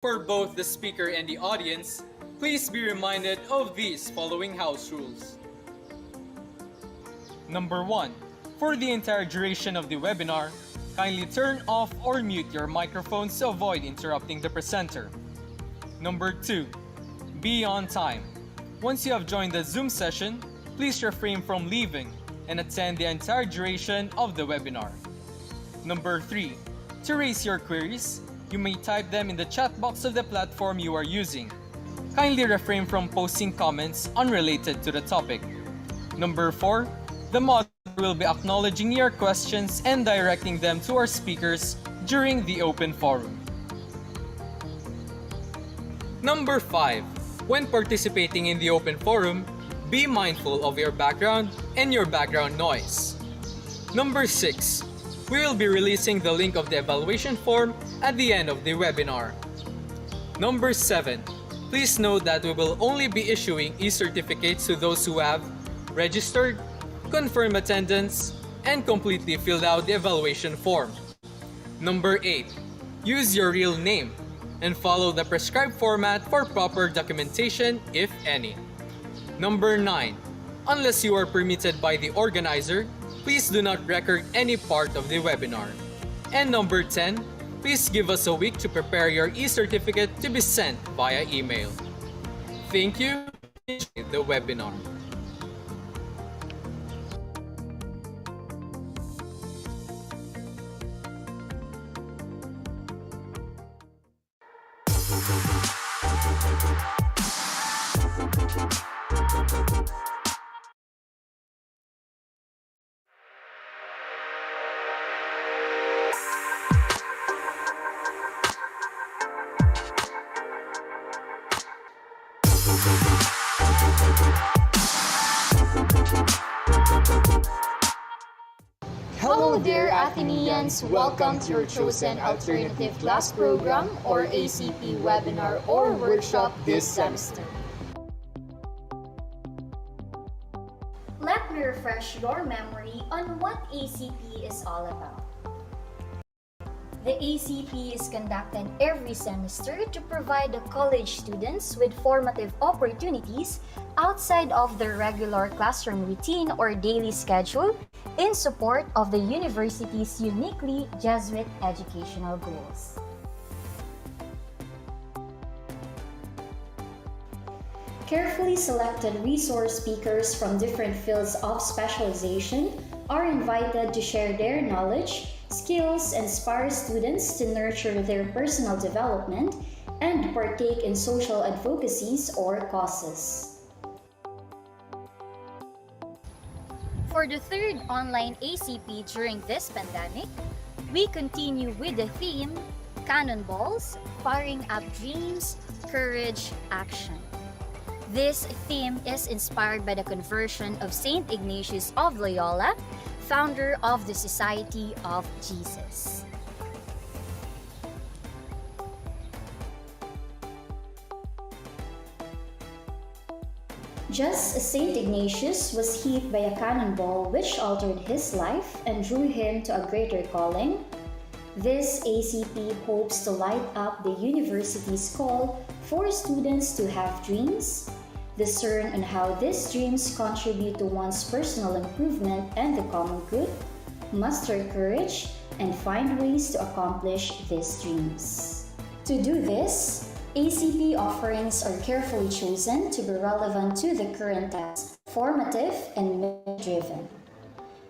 For both the speaker and the audience, please be reminded of these following house rules. Number 1. For the entire duration of the webinar, kindly turn off or mute your microphones to avoid interrupting the presenter. Number 2. Be on time. Once you have joined the Zoom session, please refrain from leaving and attend the entire duration of the webinar. Number 3. To raise your queries, you may type them in the chat box of the platform you are using. Kindly refrain from posting comments unrelated to the topic. Number 4. The moderator will be acknowledging your questions and directing them to our speakers during the open forum. Number 5. When participating in the open forum, be mindful of your background and your background noise. Number 6. We will be releasing the link of the evaluation form at the end of the webinar. Number 7. Please note that we will only be issuing e-certificates to those who have registered, confirmed attendance, and completely filled out the evaluation form. Number 8. Use your real name and follow the prescribed format for proper documentation, if any. Number 9. Unless you are permitted by the organizer, please do not record any part of the webinar. And number 10. Please give us a week to prepare your e-certificate to be sent via email. Thank you. Enjoy the webinar. Hello there, Athenians! Welcome to your chosen alternative class program or ACP webinar or workshop this semester. Let me refresh your memory on what ACP is all about. The ACP is conducted every semester to provide the college students with formative opportunities outside of their regular classroom routine or daily schedule in support of the university's uniquely Jesuit educational goals. Carefully selected resource speakers from different fields of specialization are invited to share their knowledge, skills, inspire students to nurture their personal development, and partake in social advocacies or causes. For the third online ACP during this pandemic, we continue with the theme Cannonballs, Firing Up Dreams, Courage, Action. This theme is inspired by the conversion of Saint Ignatius of Loyola, founder of the Society of Jesus. Just as Saint Ignatius was hit by a cannonball which altered his life and drew him to a greater calling, this ACP hopes to light up the university's call for students to have dreams, discern on how these dreams contribute to one's personal improvement and the common good, muster courage, and find ways to accomplish these dreams. To do this, ACP offerings are carefully chosen to be relevant to the current task, formative and mission-driven.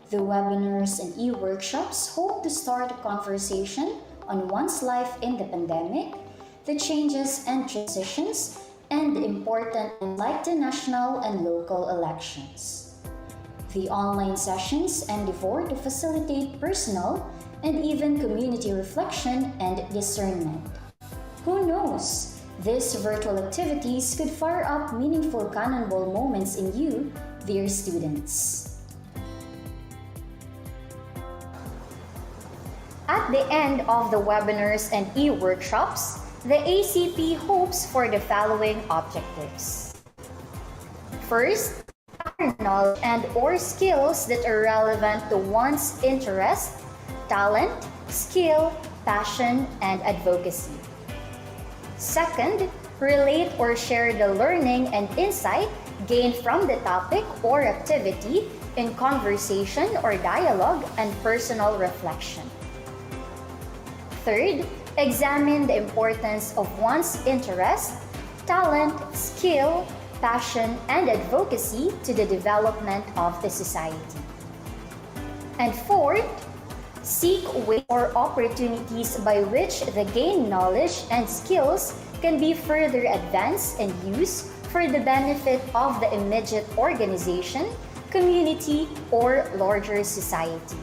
The webinars and e-workshops hope to start a conversation on one's life in the pandemic, the changes and transitions, and the important like the national and local elections. The online sessions endeavor to facilitate personal and even community reflection and discernment. Who knows? These virtual activities could fire up meaningful cannonball moments in you, dear students. At the end of the webinars and e-workshops, the ACP hopes for the following objectives. First, acquire knowledge and/or skills that are relevant to one's interest, talent, skill, passion, and advocacy. Second, relate or share the learning and insight gained from the topic or activity in conversation or dialogue and personal reflection. Third, examine the importance of one's interest, talent, skill, passion, and advocacy to the development of the society. And fourth, seek ways or opportunities by which the gained knowledge and skills can be further advanced and used for the benefit of the immediate organization, community, or larger society.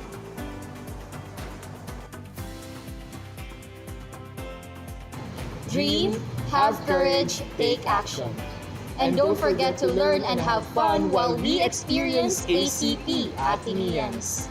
Dream, have courage, take action. And don't forget to learn and have fun while we experience ACP Athenians.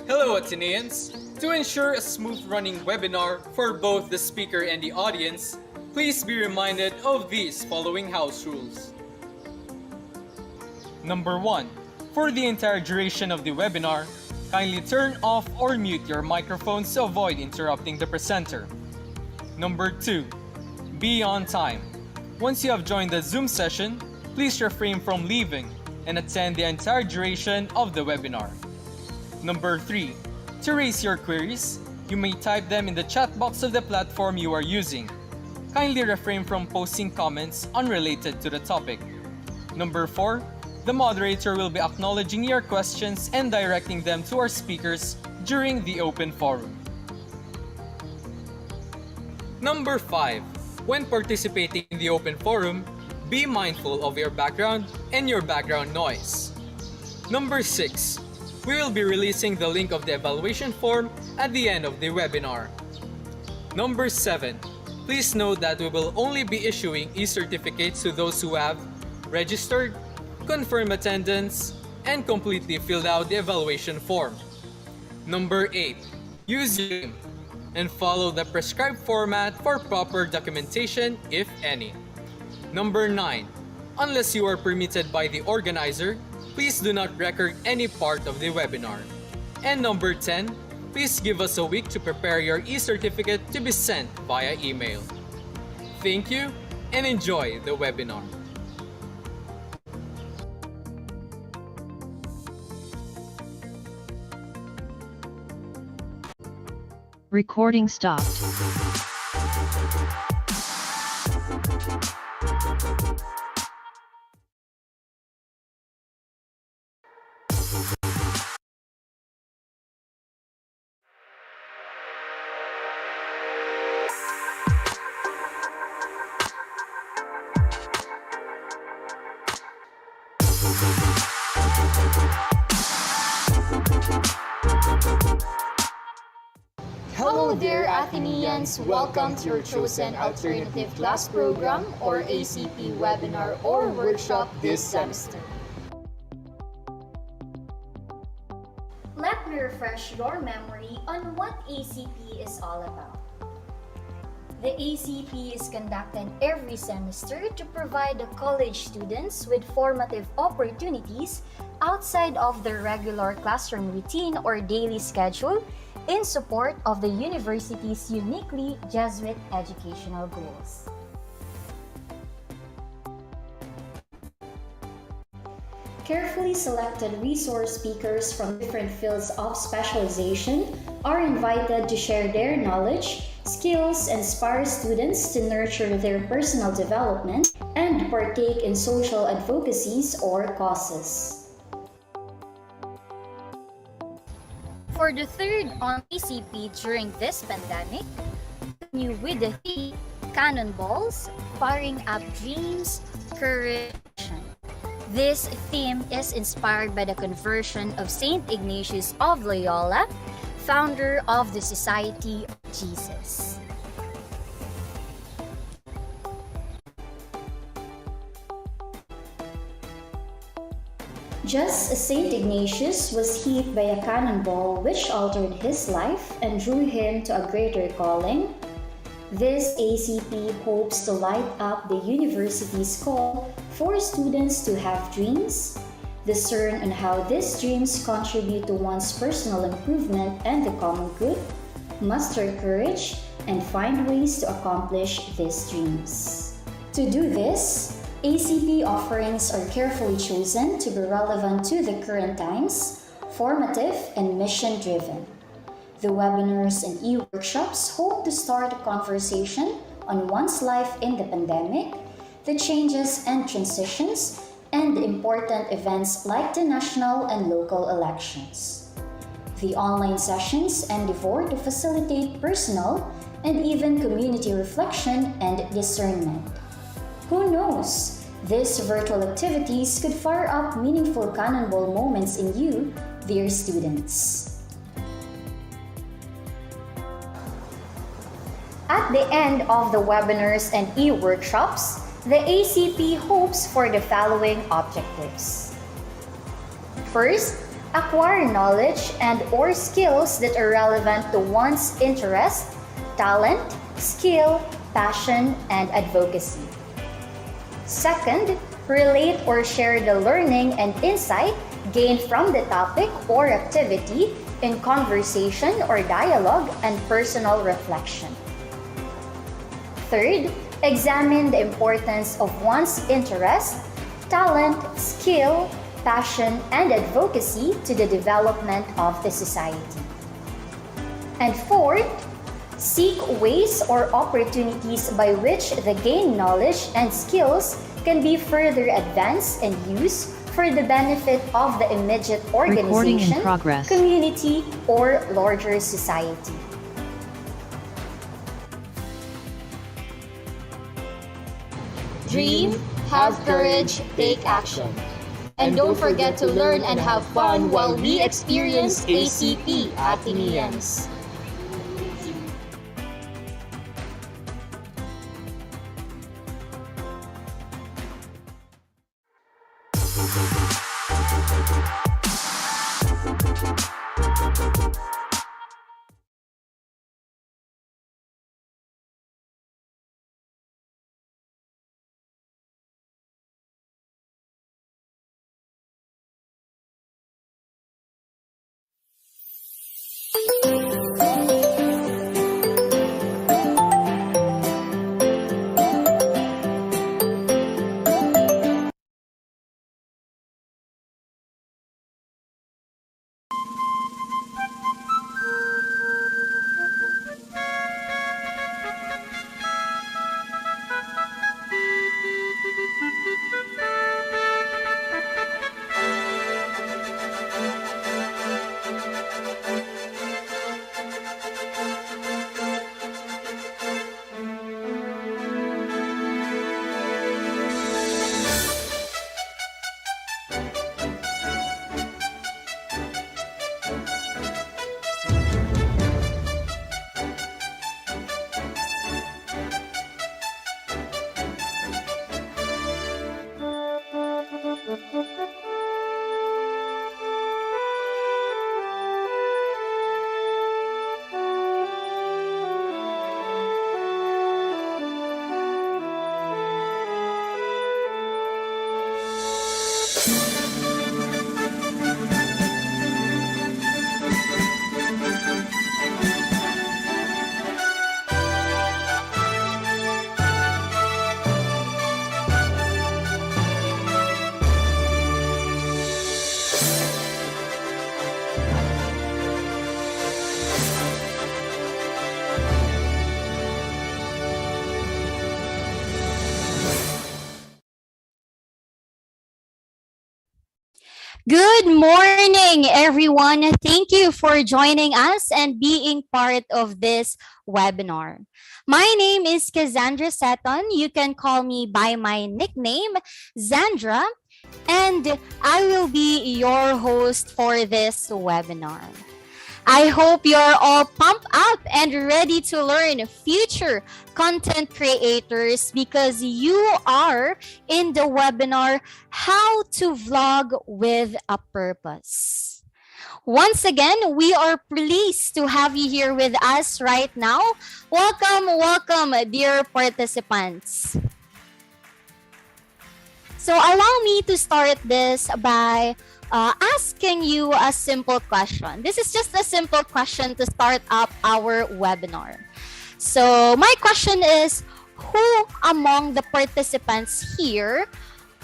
Hello Ateneans! To ensure a smooth running webinar for both the speaker and the audience, please be reminded of these following house rules. Number 1. For the entire duration of the webinar, kindly turn off or mute your microphones to avoid interrupting the presenter. Number 2. Be on time. Once you have joined the Zoom session, please refrain from leaving and attend the entire duration of the webinar. Number 3. To raise your queries, you may type them in the chat box of the platform you are using. Kindly refrain from posting comments unrelated to the topic. Number 4. The moderator will be acknowledging your questions and directing them to our speakers during the open forum. Number 5. When participating in the open forum, be mindful of your background and your background noise. Number 6. We will be releasing the link of the evaluation form at the end of the webinar. Number 7. Please note that we will only be issuing e-certificates to those who have registered, confirmed attendance, and completely filled out the evaluation form. Number 8. Use Zoom and follow the prescribed format for proper documentation, if any. Number 9. Unless you are permitted by the organizer, please do not record any part of the webinar. And number 10, please give us a week to prepare your e-certificate to be sent via email. Thank you and enjoy the webinar. Recording stopped. Hello there, Athenians! Welcome to your chosen alternative class program or ACP webinar or workshop this semester. Let me refresh your memory on what ACP is all about. The ACP is conducted every semester to provide the college students with formative opportunities outside of their regular classroom routine or daily schedule in support of the university's uniquely Jesuit educational goals. Carefully selected resource speakers from different fields of specialization are invited to share their knowledge, skills, and inspire students to nurture their personal development and partake in social advocacies or causes. For the third on ACP during this pandemic, continue with the theme Cannonballs, Firing Up Dreams, Courage. This theme is inspired by the conversion of Saint Ignatius of Loyola, founder of the Society of Jesus. Just as Saint Ignatius was hit by a cannonball which altered his life and drew him to a greater calling, this ACP hopes to light up the university's call for students to have dreams, discern on how these dreams contribute to one's personal improvement and the common good, muster courage, and find ways to accomplish these dreams. To do this, ACP offerings are carefully chosen to be relevant to the current times, formative, and mission-driven. The webinars and e-workshops hope to start a conversation on one's life in the pandemic, the changes and transitions, and important events like the national and local elections. The online sessions endeavor to facilitate personal and even community reflection and discernment. Who knows? These virtual activities could fire up meaningful cannonball moments in you, dear students. At the end of the webinars and e-workshops, the ACP hopes for the following objectives. First, acquire knowledge and or skills that are relevant to one's interest, talent, skill, passion, and advocacy. Second, relate or share the learning and insight gained from the topic or activity in conversation or dialogue and personal reflection. Third, examine the importance of one's interest, talent, skill, passion, and advocacy to the development of the society. And fourth, seek ways or opportunities by which the gained knowledge and skills can be further advanced and used for the benefit of the immediate Recording in organization, progress. community, or larger society. Dream, have courage, take action. And don't forget to learn and have fun while we experience ACP Athenians. Good morning, everyone. Thank you for joining us and being part of this webinar. My name is Cassandra Seton. You can call me by my nickname, Zandra, and I will be your host for this webinar. I hope you're all pumped up and ready to learn future content creators because you are in the webinar How to Vlog with a Purpose. Once again, we are pleased to have you here with us right now. Welcome, dear participants. So allow me to start this by asking you a simple question. This is just a simple question to start up our webinar. So my question is, who among the participants here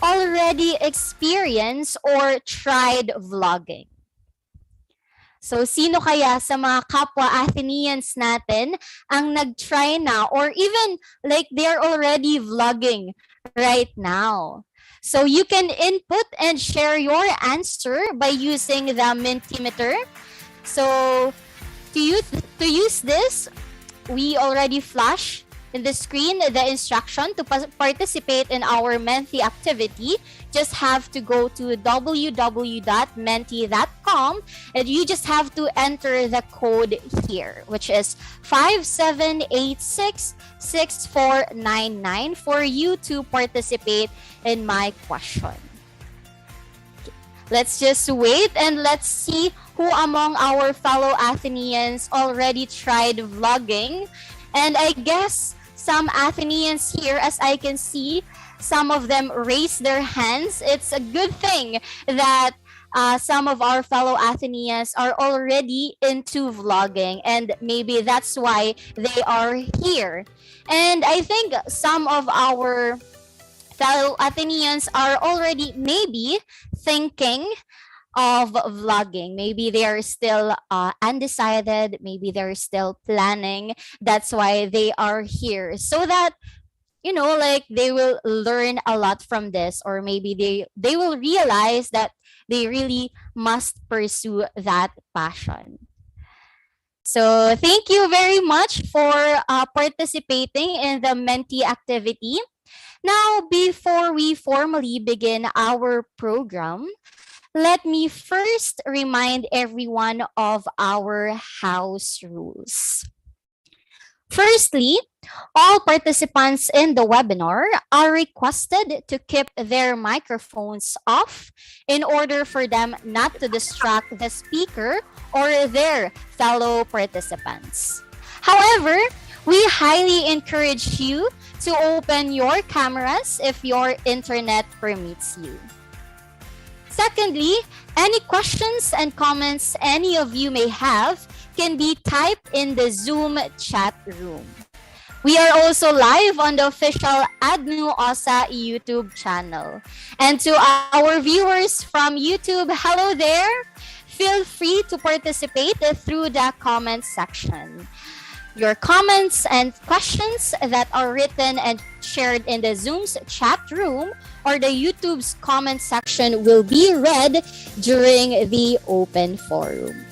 already experienced or tried vlogging? So sino kaya sa mga kapwa Athenians natin ang nag-try na or even like they're already vlogging right now? So you can input and share your answer by using the Mentimeter. So to use this, we already flash in the screen the instruction to participate in our Menti activity. Just have to go to www.menti.com and you just have to enter the code here, which is 57866499 for you to participate in my question. Let's just wait and let's see who among our fellow Athenians already tried vlogging. And I guess some Athenians here, as I can see, some of them raise their hands. It's a good thing that some of our fellow Athenians are already into vlogging, and maybe that's why they are here. And I think some of our fellow Athenians are already maybe thinking of vlogging. Maybe they are still undecided. Maybe they're still planning. That's why they are here. So that, like they will learn a lot from this, or maybe they will realize that they really must pursue that passion. So thank you very much for participating in the mentee activity. Now, before we formally begin our program, let me first remind everyone of our house rules. Firstly, all participants in the webinar are requested to keep their microphones off in order for them not to distract the speaker or their fellow participants. However, we highly encourage you to open your cameras if your internet permits you. Secondly, any questions and comments any of you may have can be typed in the Zoom chat room. We are also live on the official Adnu Osa YouTube channel. And to our viewers from YouTube, hello there. Feel free to participate through the comment section. Your comments and questions that are written and shared in the Zoom's chat room or the YouTube's comment section will be read during the open forum.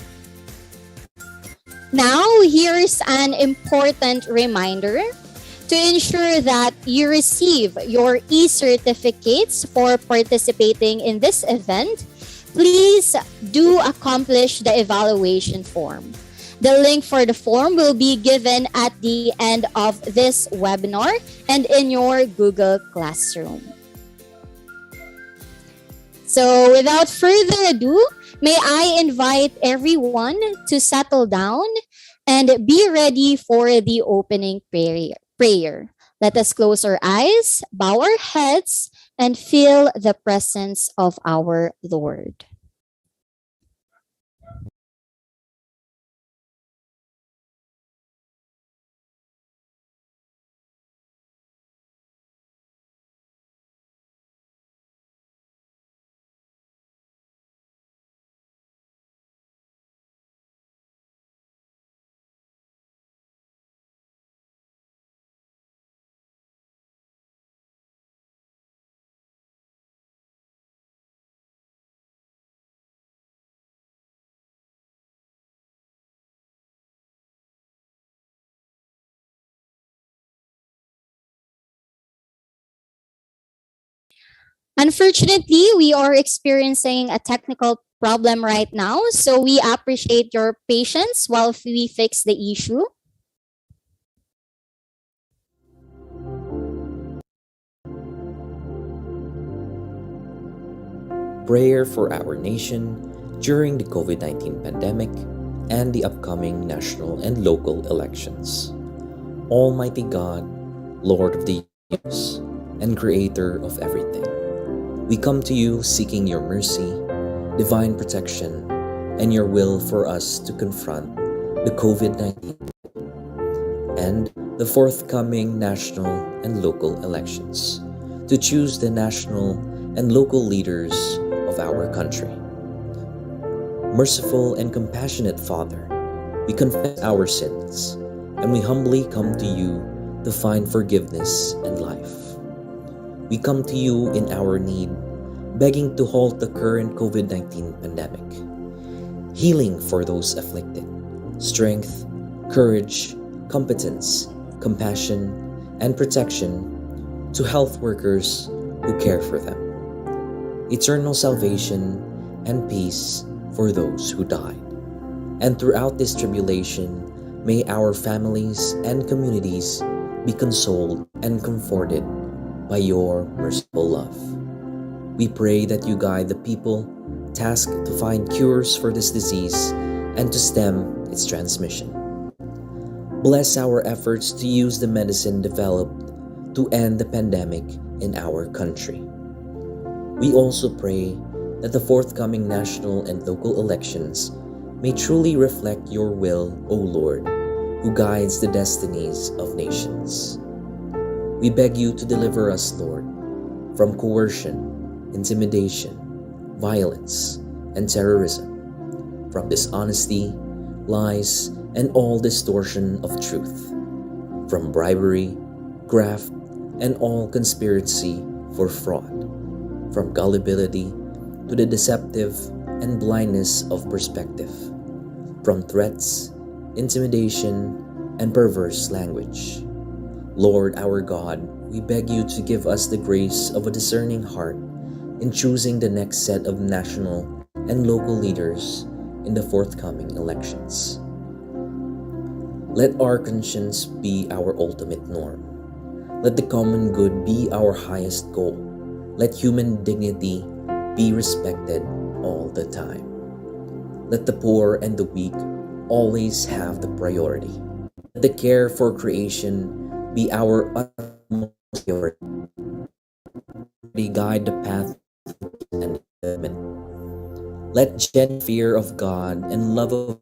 Now, here's an important reminder. To ensure that you receive your e-certificates for participating in this event, please do accomplish the evaluation form. The link for the form will be given at the end of this webinar and in your Google Classroom. So without further ado, may I invite everyone to settle down and be ready for the opening prayer. Let us close our eyes, bow our heads, and feel the presence of our Lord. Unfortunately, we are experiencing a technical problem right now, so we appreciate your patience while we fix the issue. Prayer for our nation during the COVID-19 pandemic and the upcoming national and local elections. Almighty God, Lord of the universe and Creator of everything, we come to you seeking your mercy, divine protection, and your will for us to confront the COVID-19 and the forthcoming national and local elections, to choose the national and local leaders of our country. Merciful and compassionate Father, we confess our sins and we humbly come to you to find forgiveness and life. We come to you in our need, begging to halt the current COVID-19 pandemic, healing for those afflicted, strength, courage, competence, compassion, and protection to health workers who care for them, eternal salvation and peace for those who died. And throughout this tribulation, may our families and communities be consoled and comforted by your merciful love. We pray that you guide the people tasked to find cures for this disease and to stem its transmission. Bless our efforts to use the medicine developed to end the pandemic in our country. We also pray that the forthcoming national and local elections may truly reflect your will, O Lord, who guides the destinies of nations. We beg you to deliver us, Lord, from coercion, intimidation, violence, and terrorism, from dishonesty, lies, and all distortion of truth, from bribery, graft, and all conspiracy for fraud, from gullibility to the deceptive and blindness of perspective, from threats, intimidation, and perverse language. Lord our God, we beg you to give us the grace of a discerning heart in choosing the next set of national and local leaders in the forthcoming elections. Let our conscience be our ultimate norm. Let the common good be our highest goal. Let human dignity be respected all the time. Let the poor and the weak always have the priority. Let the care for creation be our utmost priority. Guide the path and development. Let genuine fear of God and love of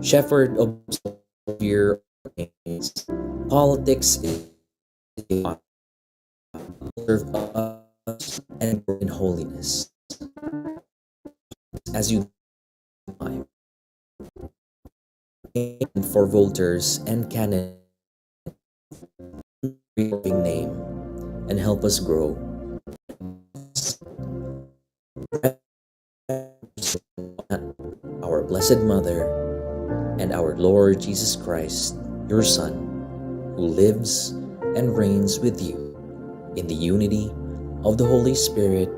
shepherd of fear politics is serve us and in holiness as you for voters and candidates name and help us grow our Blessed Mother and our Lord Jesus Christ, your Son, who lives and reigns with you in the unity of the Holy Spirit,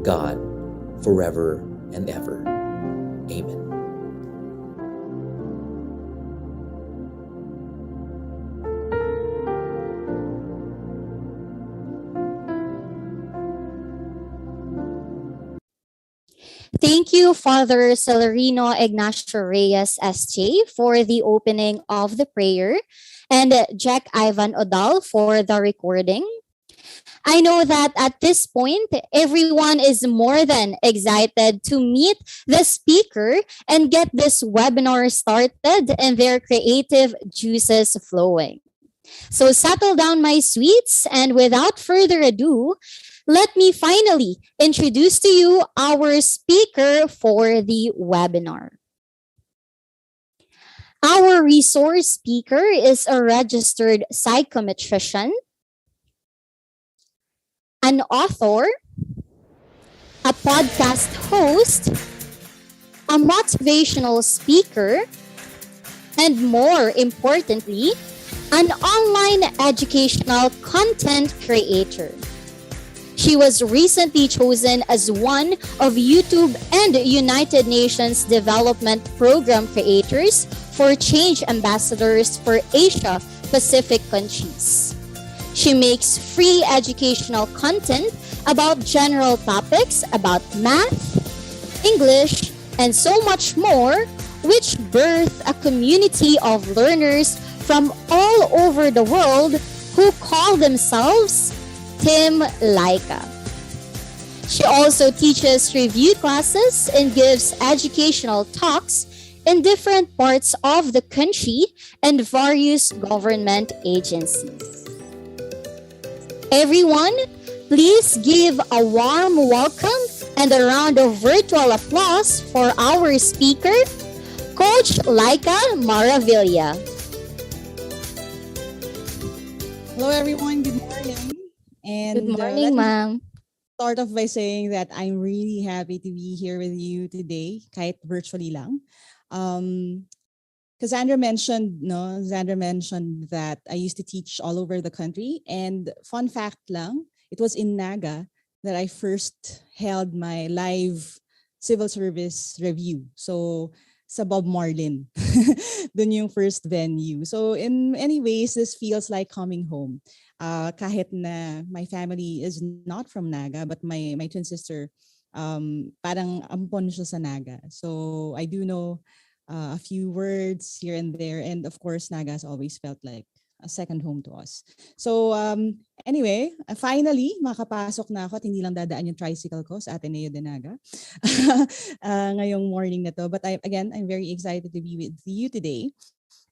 God, forever and ever. Amen. Thank you, Father Celerino Ignacio Reyes SJ, for the opening of the prayer, and Jack Ivan Odal for the recording. I know that at this point, everyone is more than excited to meet the speaker and get this webinar started and their creative juices flowing. So settle down, my sweets, and without further ado, let me finally introduce to you our speaker for the webinar. Our resource speaker is a registered psychometrician, an author, a podcast host, a motivational speaker, and more importantly, an online educational content creator. She was recently chosen as one of YouTube and United Nations Development Program creators for Change Ambassadors for Asia Pacific countries. She makes free educational content about general topics about math, English, and so much more, which birth a community of learners from all over the world who call themselves Team Lyka. She also teaches review classes and gives educational talks in different parts of the country and various government agencies. Everyone, please give a warm welcome and a round of virtual applause for our speaker, Coach Lyka Maravilla. Hello, everyone. Good morning. And Good morning, ma'am. start off by saying that I'm really happy to be here with you today, kahit virtually lang. Cassandra mentioned, that I used to teach all over the country. And fun fact lang, it was in Naga that I first held my live civil service review. So sa Bob Marlin. Dun yung first venue. So in many ways, this feels like coming home. Kahit na my family is not from Naga, but my twin sister, parang ampon siya sa Naga. So I do know a few words here and there. And of course, Naga has always felt like a second home to us. So anyway, finally, makapasok na ako at hindi lang dadaan yung tricycle ko sa Ateneo de Naga ngayong morning na to. But I'm very excited to be with you today.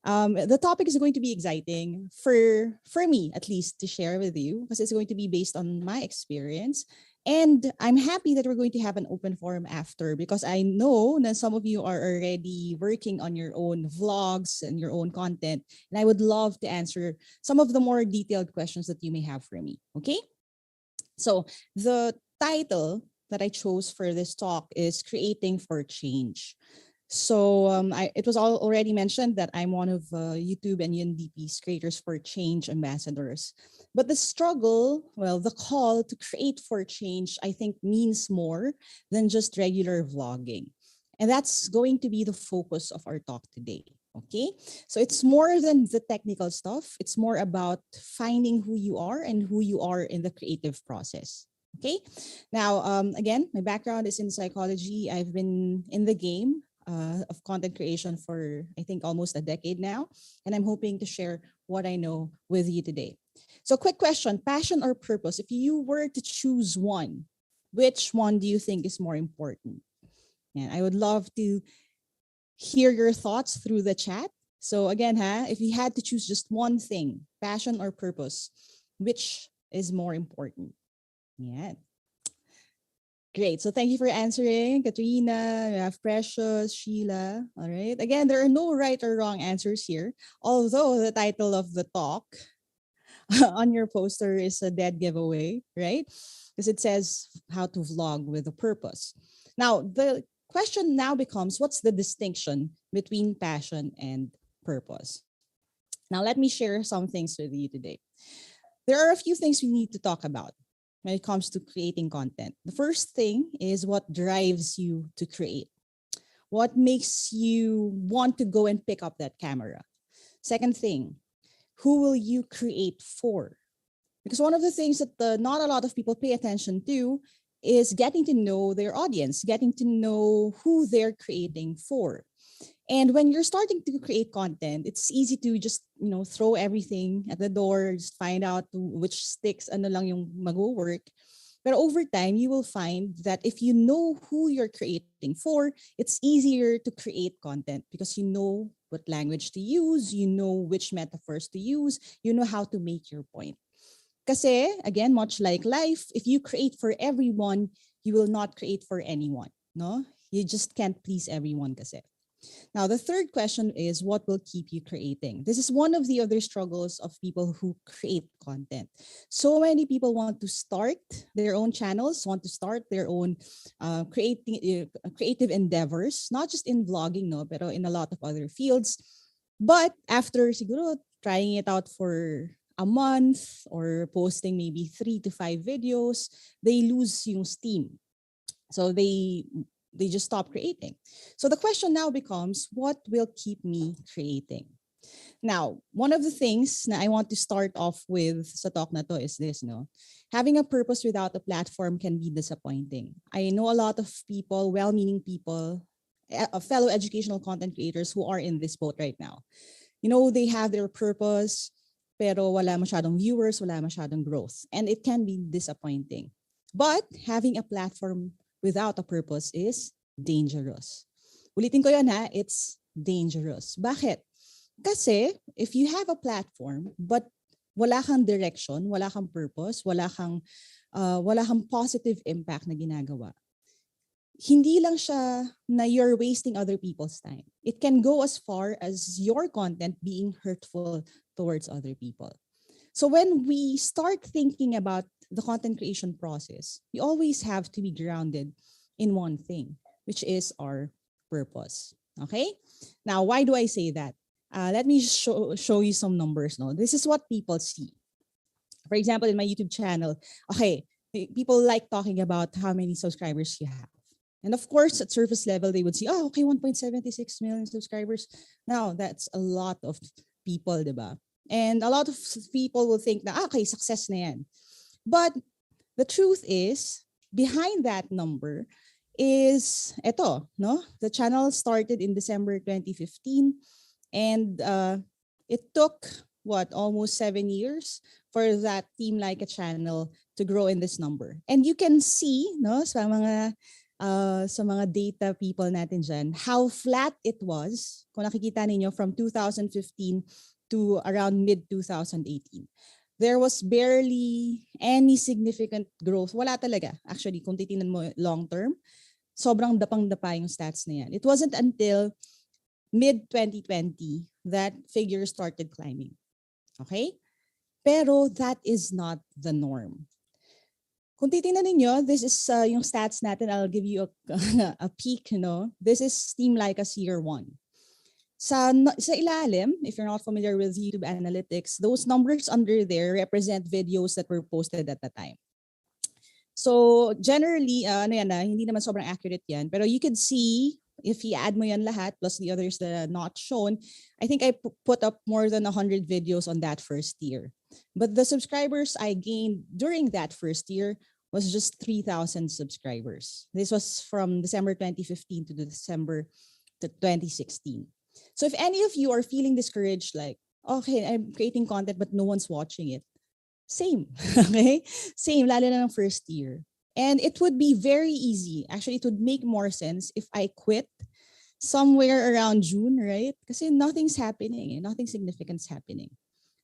The topic is going to be exciting for me, at least, to share with you because it's going to be based on my experience. And I'm happy that we're going to have an open forum after because I know that some of you are already working on your own vlogs and your own content. And I would love to answer some of the more detailed questions that you may have for me. Okay? So the title that I chose for this talk is Creating for Change. So it was already mentioned that I'm one of YouTube and UNDP's Creators for Change ambassadors. But the struggle, well, the call to create for change, I think means more than just regular vlogging. And that's going to be the focus of our talk today. Okay, so it's more than the technical stuff. It's more about finding who you are and who you are in the creative process. Okay, now, again, my background is in psychology. I've been in the game of content creation for, I think, almost a decade now. And I'm hoping to share what I know with you today. So quick question, passion or purpose? If you were to choose one, which one do you think is more important? And I would love to hear your thoughts through the chat. So again, if you had to choose just one thing, passion or purpose, which is more important? Yeah. Great. So thank you for answering, Katrina, we have Precious, Sheila. All right. Again, there are no right or wrong answers here, although the title of the talk on your poster is a dead giveaway, right? Because it says how to vlog with a purpose. Now, the question now becomes, what's the distinction between passion and purpose? Now, let me share some things with you today. There are a few things we need to talk about when it comes to creating content. The first thing is what drives you to create. What makes you want to go and pick up that camera? Second thing, who will you create for? Because one of the things that not a lot of people pay attention to is getting to know their audience, getting to know who they're creating for. And when you're starting to create content, it's easy to just, throw everything at the door, just find out which sticks, ano lang yung mag-work. But over time, you will find that if you know who you're creating for, it's easier to create content because you know what language to use, you know which metaphors to use, you know how to make your point. Kasi, again, much like life, if you create for everyone, you will not create for anyone. No? You just can't please everyone kasi. Now, the third question is what will keep you creating? This is one of the other struggles of people who create content. So many people want to start their own channels, want to start their own creative endeavors, not just in vlogging, no, pero in a lot of other fields. But after siguro trying it out for a month or posting maybe 3 to 5 videos, they lose yung steam. So they just stop creating. So the question now becomes, what will keep me creating? Now, one of the things na I want to start off with sa talk na to is this, no? Having a purpose without a platform can be disappointing. I know a lot of people, well-meaning people, fellow educational content creators who are in this boat right now. They have their purpose, pero wala masyadong viewers, wala masyadong growth. And it can be disappointing. But having a platform without a purpose is dangerous. Ulitin ko yun it's dangerous. Bakit? Kasi if you have a platform but wala kang direction, wala kang purpose, wala kang positive impact na ginagawa, hindi lang siya na you're wasting other people's time. It can go as far as your content being hurtful towards other people. So when we start thinking about the content creation process, we always have to be grounded in one thing, which is our purpose. Okay? Now, why do I say that? Let me show you some numbers. No, this is what people see. For example, in my YouTube channel, okay, people like talking about how many subscribers you have. And of course, at surface level, they would see, oh, okay, 1.76 million subscribers. Now, that's a lot of people, diba? And a lot of people will think na, okay, success na yan. But the truth is, behind that number is ito, no? The channel started in December 2015, and it took almost 7 years for that Team Lyka channel to grow in this number. And you can see, no, sa mga data people natin dyan, how flat it was, kung nakikita ninyo, from 2015 to around mid-2018. There was barely any significant growth. Wala talaga. Actually, kung titingnan mo long term, sobrang dapang-dapa yung stats na yan. It wasn't until mid-2020 that figures started climbing. Okay? Pero that is not the norm. Kung titingnan ninyo, this is yung stats natin. I'll give you a peek. No? This is Team Lyka's year 1. Sa ilalim, if you're not familiar with YouTube analytics, those numbers under there represent videos that were posted at the time. So generally, hindi naman sobrang accurate yan. Pero you could see, if i-add mo yan lahat, plus the others that are not shown, I think I put up more than 100 videos on that first year. But the subscribers I gained during that first year was just 3,000 subscribers. This was from December 2015 to December 2016. So if any of you are feeling discouraged, like, okay, I'm creating content but no one's watching it, same, okay? Same, lalo na ng first year. And it would be very easy. Actually, it would make more sense if I quit somewhere around June, right? Kasi nothing's happening, nothing significant's happening.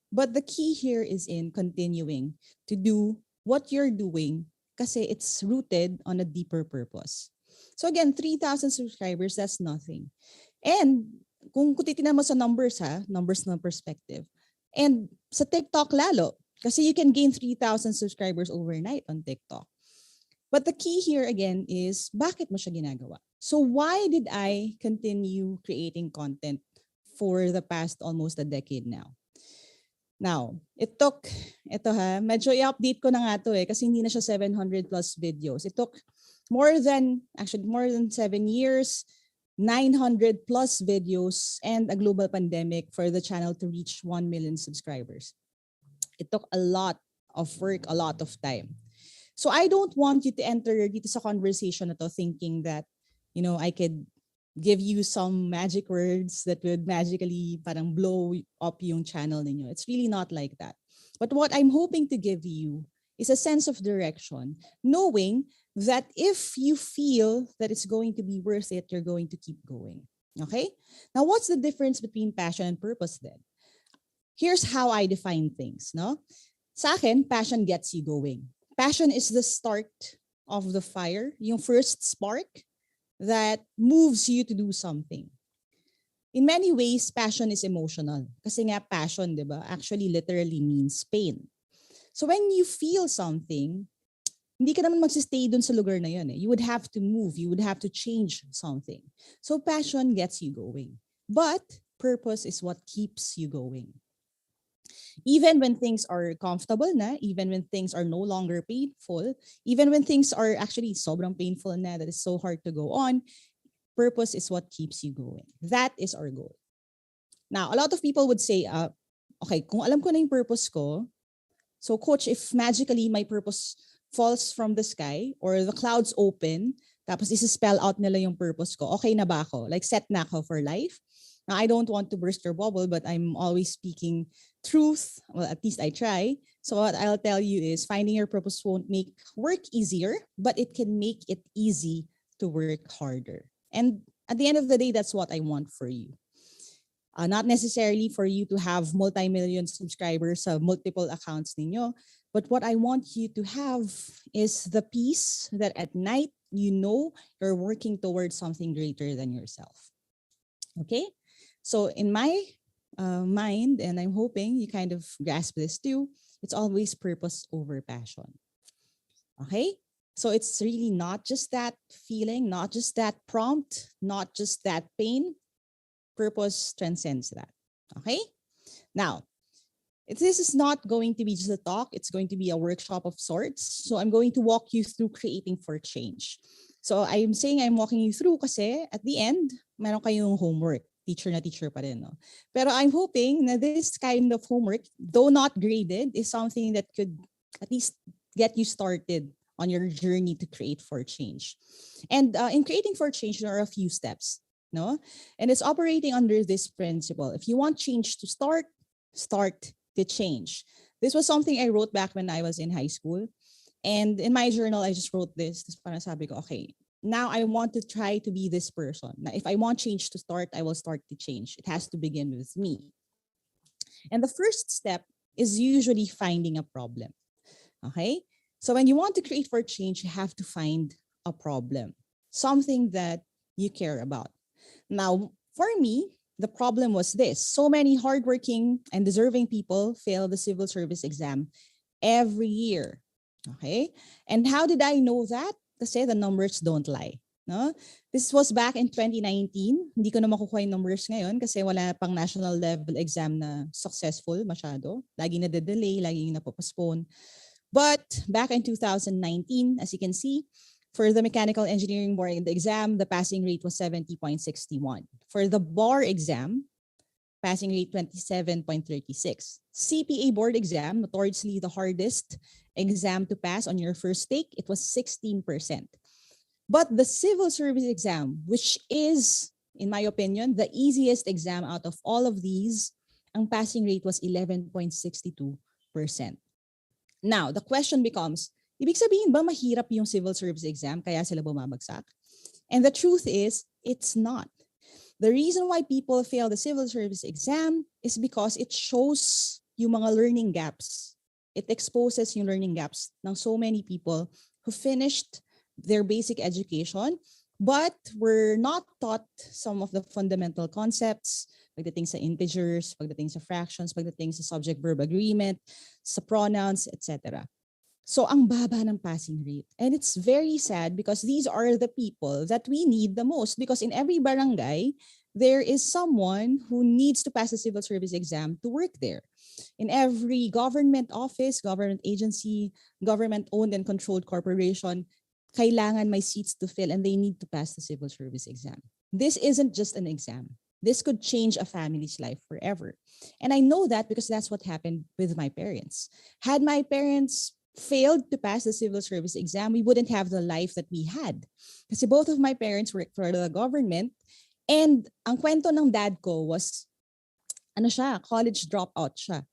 But the key here is in continuing to do what you're doing kasi it's rooted on a deeper purpose. So again, 3,000 subscribers, that's nothing. And kung titignan mo sa numbers, numbers na perspective. And sa TikTok lalo, kasi you can gain 3,000 subscribers overnight on TikTok. But the key here again is, bakit mo siya ginagawa? So why did I continue creating content for the past almost a decade now? Now, medyo i-update ko na nga to kasi hindi na siya 700 plus videos. It took more than 7 years, 900 plus videos, and a global pandemic for the channel to reach 1 million subscribers. It took a lot of work, a lot of time. So I don't want you to enter dito sa conversation na to thinking that, I could give you some magic words that would magically parang blow up yung channel ninyo. It's really not like that. But what I'm hoping to give you is a sense of direction, knowing that if you feel that it's going to be worth it, you're going to keep going. Okay? Now, what's the difference between passion and purpose then? Here's how I define things, no? Sa akin, passion gets you going. Passion is the start of the fire, yung first spark that moves you to do something. In many ways, passion is emotional. Kasi nga passion, di ba, actually literally means pain. So when you feel something, hindi ka naman magsistay dun sa lugar na yun. You would have to move. You would have to change something. So passion gets you going. But purpose is what keeps you going. Even when things are comfortable na, even when things are no longer painful, even when things are actually sobrang painful na, that is so hard to go on, purpose is what keeps you going. That is our goal. Now, a lot of people would say, okay, kung alam ko na yung purpose ko, so coach, if magically my purpose falls from the sky or the clouds open, tapos isi-spell out nila yung purpose ko, okay na ba ako? Like set na ako for life? Now, I don't want to burst your bubble, but I'm always speaking truth. Well, at least I try. So what I'll tell you is finding your purpose won't make work easier, but it can make it easy to work harder. And at the end of the day, that's what I want for you. Not necessarily for you to have multi-million subscribers sa multiple accounts ninyo, but what I want you to have is the peace that at night you know you're working towards something greater than yourself. Okay? So in my mind, and I'm hoping you kind of grasp this too, it's always purpose over passion. Okay? So it's really not just that feeling, not just that prompt, not just that pain. Purpose transcends that. Okay? Now, this is not going to be just a talk. It's going to be a workshop of sorts. So I'm going to walk you through creating for change. So I'm saying I'm walking you through kasi at the end, meron kayong homework. Teacher na teacher pa rin, no? Pero I'm hoping na this kind of homework, though not graded, is something that could at least get you started on your journey to create for change. And in creating for change, there are a few steps, no? And it's operating under this principle. If you want change to start, start the change. This was something I wrote back when I was in high school. And in my journal, I just wrote this. Tapos parang sabi ko, okay, now I want to try to be this person. Now, if I want change to start, I will start to change. It has to begin with me. And the first step is usually finding a problem. Okay? So when you want to create for change, you have to find a problem, something that you care about. Now, for me, the problem was this. So many hardworking and deserving people fail the civil service exam every year. Okay? And how did I know that? Kasi the numbers don't lie. No? This was back in 2019. Hindi ko na makukuha yung numbers ngayon kasi wala pang national level exam na successful masyado. Laging na-delay, laging na-postpone. But back in 2019, as you can see, for the mechanical engineering board in the exam, the passing rate was 70.61. For the bar exam, passing rate 27.36. CPA board exam, notoriously the hardest exam to pass on your first take, it was 16%. But the civil service exam, which is, in my opinion, the easiest exam out of all of these, ang passing rate was 11.62%. Now, the question becomes, ibig sabihin ba mahirap yung civil service exam kaya sila bumabagsak? And the truth is, it's not. The reason why people fail the civil service exam is because it shows yung mga learning gaps. It exposes yung learning gaps ng so many people who finished their basic education but were not taught some of the fundamental concepts pagdating sa integers, pagdating sa fractions, pagdating sa subject-verb agreement, sa pronouns, etc. So ang baba ng passing rate. And it's very sad because these are the people that we need the most because in every barangay, there is someone who needs to pass the civil service exam to work there. In every government office, government agency, government-owned and controlled corporation, kailangan may seats to fill and they need to pass the civil service exam. This isn't just an exam. This could change a family's life forever. And I know that because that's what happened with my parents. Had my parents failed to pass the civil service exam, we wouldn't have the life that we had. Kasi both of my parents worked for the government and ang kwento ng dad ko was, college dropout siya.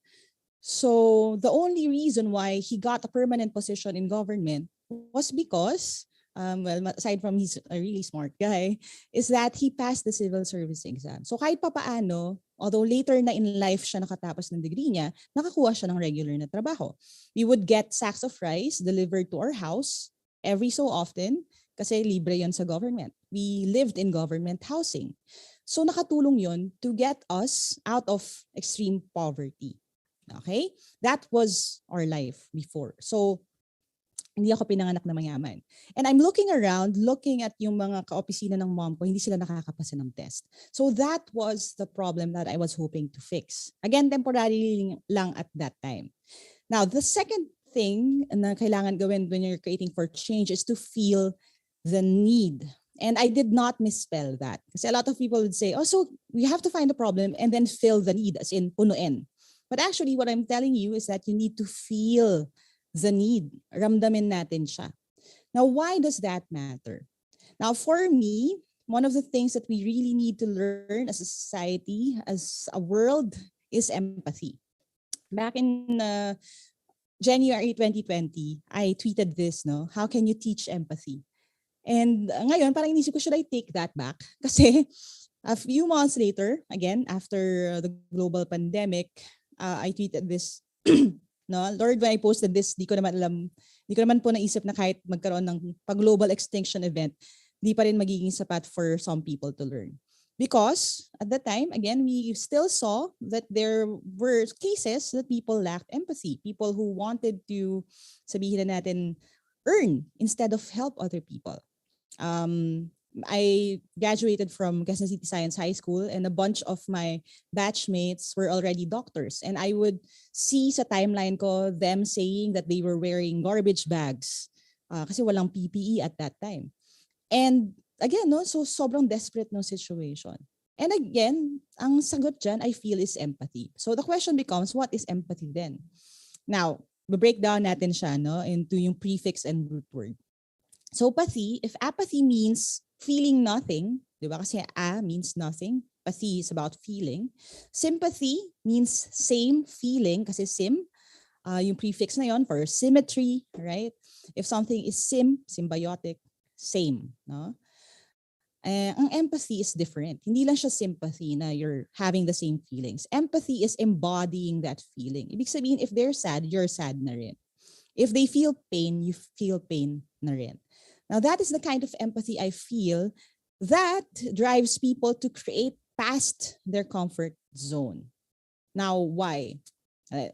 So the only reason why he got a permanent position in government was because, aside from he's a really smart guy, is that he passed the civil service exam. So kahit papaano, although later na in life siya nakatapos ng degree niya, nakakuha siya ng regular na trabaho. We would get sacks of rice delivered to our house every so often kasi libre yon sa government. We lived in government housing. So nakatulong yon to get us out of extreme poverty. Okay? That was our life before. So hindi ako pinanganak na mayaman. And I'm looking around, looking at yung mga kaopisina ng mom ko, hindi sila nakakapasa ng test. So that was the problem that I was hoping to fix. Again, temporarily lang at that time. Now, the second thing na kailangan gawin when you're creating for change is to feel the need. And I did not misspell that. Kasi a lot of people would say, so we have to find the problem and then fill the need, as in punuin. But actually, what I'm telling you is that you need to feel the need. Ramdamin natin siya. Now, why does that matter? Now, for me, one of the things that we really need to learn as a society, as a world, is empathy. Back in January 2020, I tweeted this, how can you teach empathy? And ngayon, parang inisip ko, should I take that back? Kasi a few months later, again, after the global pandemic, I tweeted this, Lord, when I posted this, di ko naman po naisip na kahit magkaroon ng pag-global extinction event, di pa rin magiging sapat for some people to learn. Because at that time, again, we still saw that there were cases that people lacked empathy. People who wanted to, sabihin na natin, earn instead of help other people. I graduated from Quezon City Science High School and a bunch of my batchmates were already doctors. And I would see sa timeline ko them saying that they were wearing garbage bags kasi walang PPE at that time. And again, no, so sobrang desperate no situation. And again, ang sagot dyan, I feel, is empathy. So the question becomes, what is empathy then? Now, break down natin siya no, into yung prefix and root word. So pathy, if apathy means feeling nothing, di ba? Kasi means nothing. Pathy is about feeling. Sympathy means same feeling, kasi yung prefix na yon for symmetry, right? If something is symbiotic, same, no? Ang empathy is different. Hindi lang siya sympathy na you're having the same feelings. Empathy is embodying that feeling. Ibig sabihin, if they're sad, you're sad na rin. If they feel pain, you feel pain na rin. Now, that is the kind of empathy I feel that drives people to create past their comfort zone. Now, why?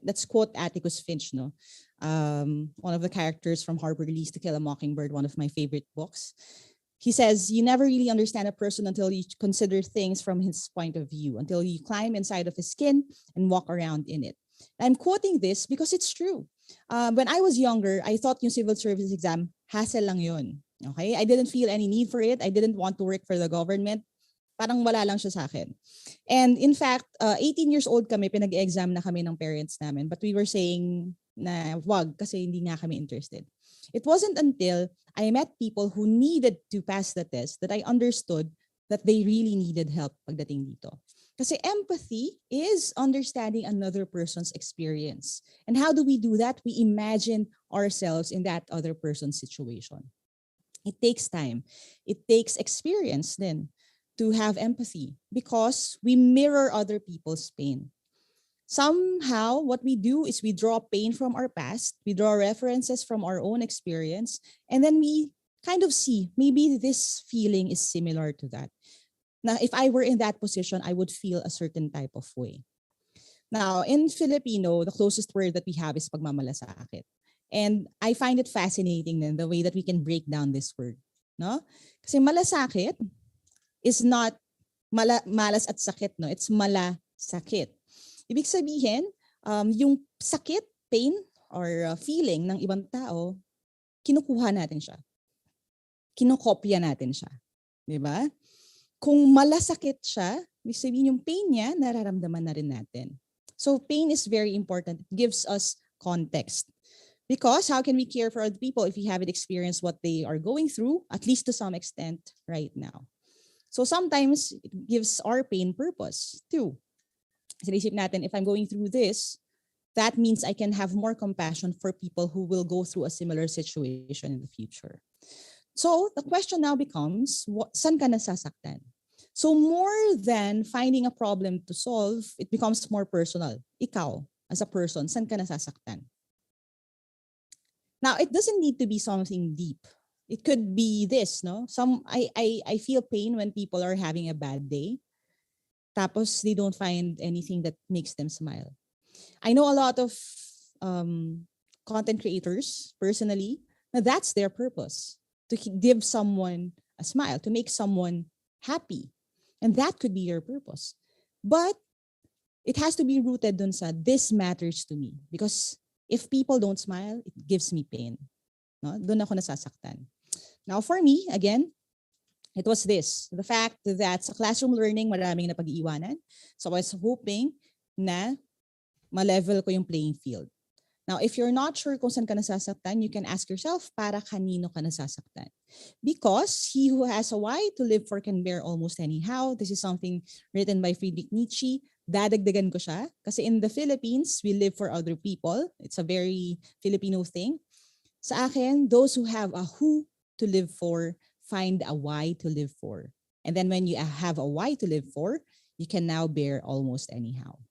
Let's quote Atticus Finch, no? One of the characters from Harper Lee's To Kill a Mockingbird, one of my favorite books. He says, you never really understand a person until you consider things from his point of view, until you climb inside of his skin and walk around in it. I'm quoting this because it's true. When I was younger, I thought yung civil service exam, hassle lang yun. Okay? I didn't feel any need for it. I didn't want to work for the government. Parang wala lang siya sa akin. And in fact, 18 years old kami, pinag-exam na kami ng parents namin. But we were saying na wag kasi hindi nga kami interested. It wasn't until I met people who needed to pass the test that I understood that they really needed help pagdating dito. Kasi empathy is understanding another person's experience. And how do we do that? We imagine ourselves in that other person's situation. It takes time. It takes experience then to have empathy because we mirror other people's pain. Somehow, what we do is we draw pain from our past, we draw references from our own experience, and then we kind of see maybe this feeling is similar to that. Now, if I were in that position, I would feel a certain type of way. Now, in Filipino, the closest word that we have is pagmamalasakit. And I find it fascinating then the way that we can break down this word. No? Kasi malasakit is not malas at sakit, no? It's malasakit. Ibig sabihin, yung sakit, pain, or feeling ng ibang tao, kinukuha natin siya. Kinokopya natin siya. Di ba? Kung malasakit siya, ibig sabihin yung pain niya, nararamdaman na rin natin. So pain is very important. It gives us context. Because how can we care for other people if we haven't experienced what they are going through, at least to some extent, right now? So sometimes it gives our pain purpose too. Kasi isip natin, if I'm going through this, that means I can have more compassion for people who will go through a similar situation in the future. So the question now becomes, saan ka nasasaktan? So more than finding a problem to solve, it becomes more personal. Ikaw, as a person, saan ka nasasaktan? Now, it doesn't need to be something deep. It could be this, no? I feel pain when people are having a bad day. Tapos they don't find anything that makes them smile. I know a lot of content creators, personally, na that's their purpose. To give someone a smile, to make someone happy. And that could be your purpose. But it has to be rooted dun sa, this matters to me. Because if people don't smile, it gives me pain. No? Dun ako nasasaktan. Now for me, again, it was this, the fact that sa classroom learning, maraming napag-iiwanan. So I was hoping na ma-level ko yung playing field. Now, if you're not sure kung saan ka nasasaktan, you can ask yourself, para kanino ka nasasaktan? Because he who has a why to live for can bear almost anyhow. This is something written by Friedrich Nietzsche. Dadagdagan ko siya. Kasi in the Philippines, we live for other people. It's a very Filipino thing. Sa akin, those who have a who to live for, find a why to live for. And then when you have a why to live for, you can now bear almost anyhow.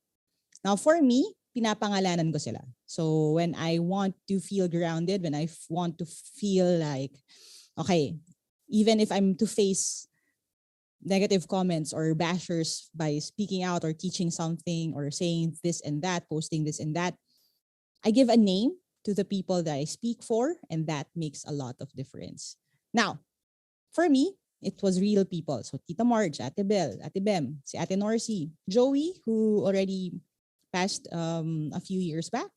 Now for me, pinapangalanan ko sila. So when I want to feel grounded, when I want to feel like, okay, even if I'm to face negative comments or bashers by speaking out or teaching something or saying this and that, posting this and that, I give a name to the people that I speak for, and that makes a lot of difference. Now, for me, it was real people. So Tita Marge, Ate Bel, Ate Bem, si Ate Norcy, Joey, who already passed a few years back.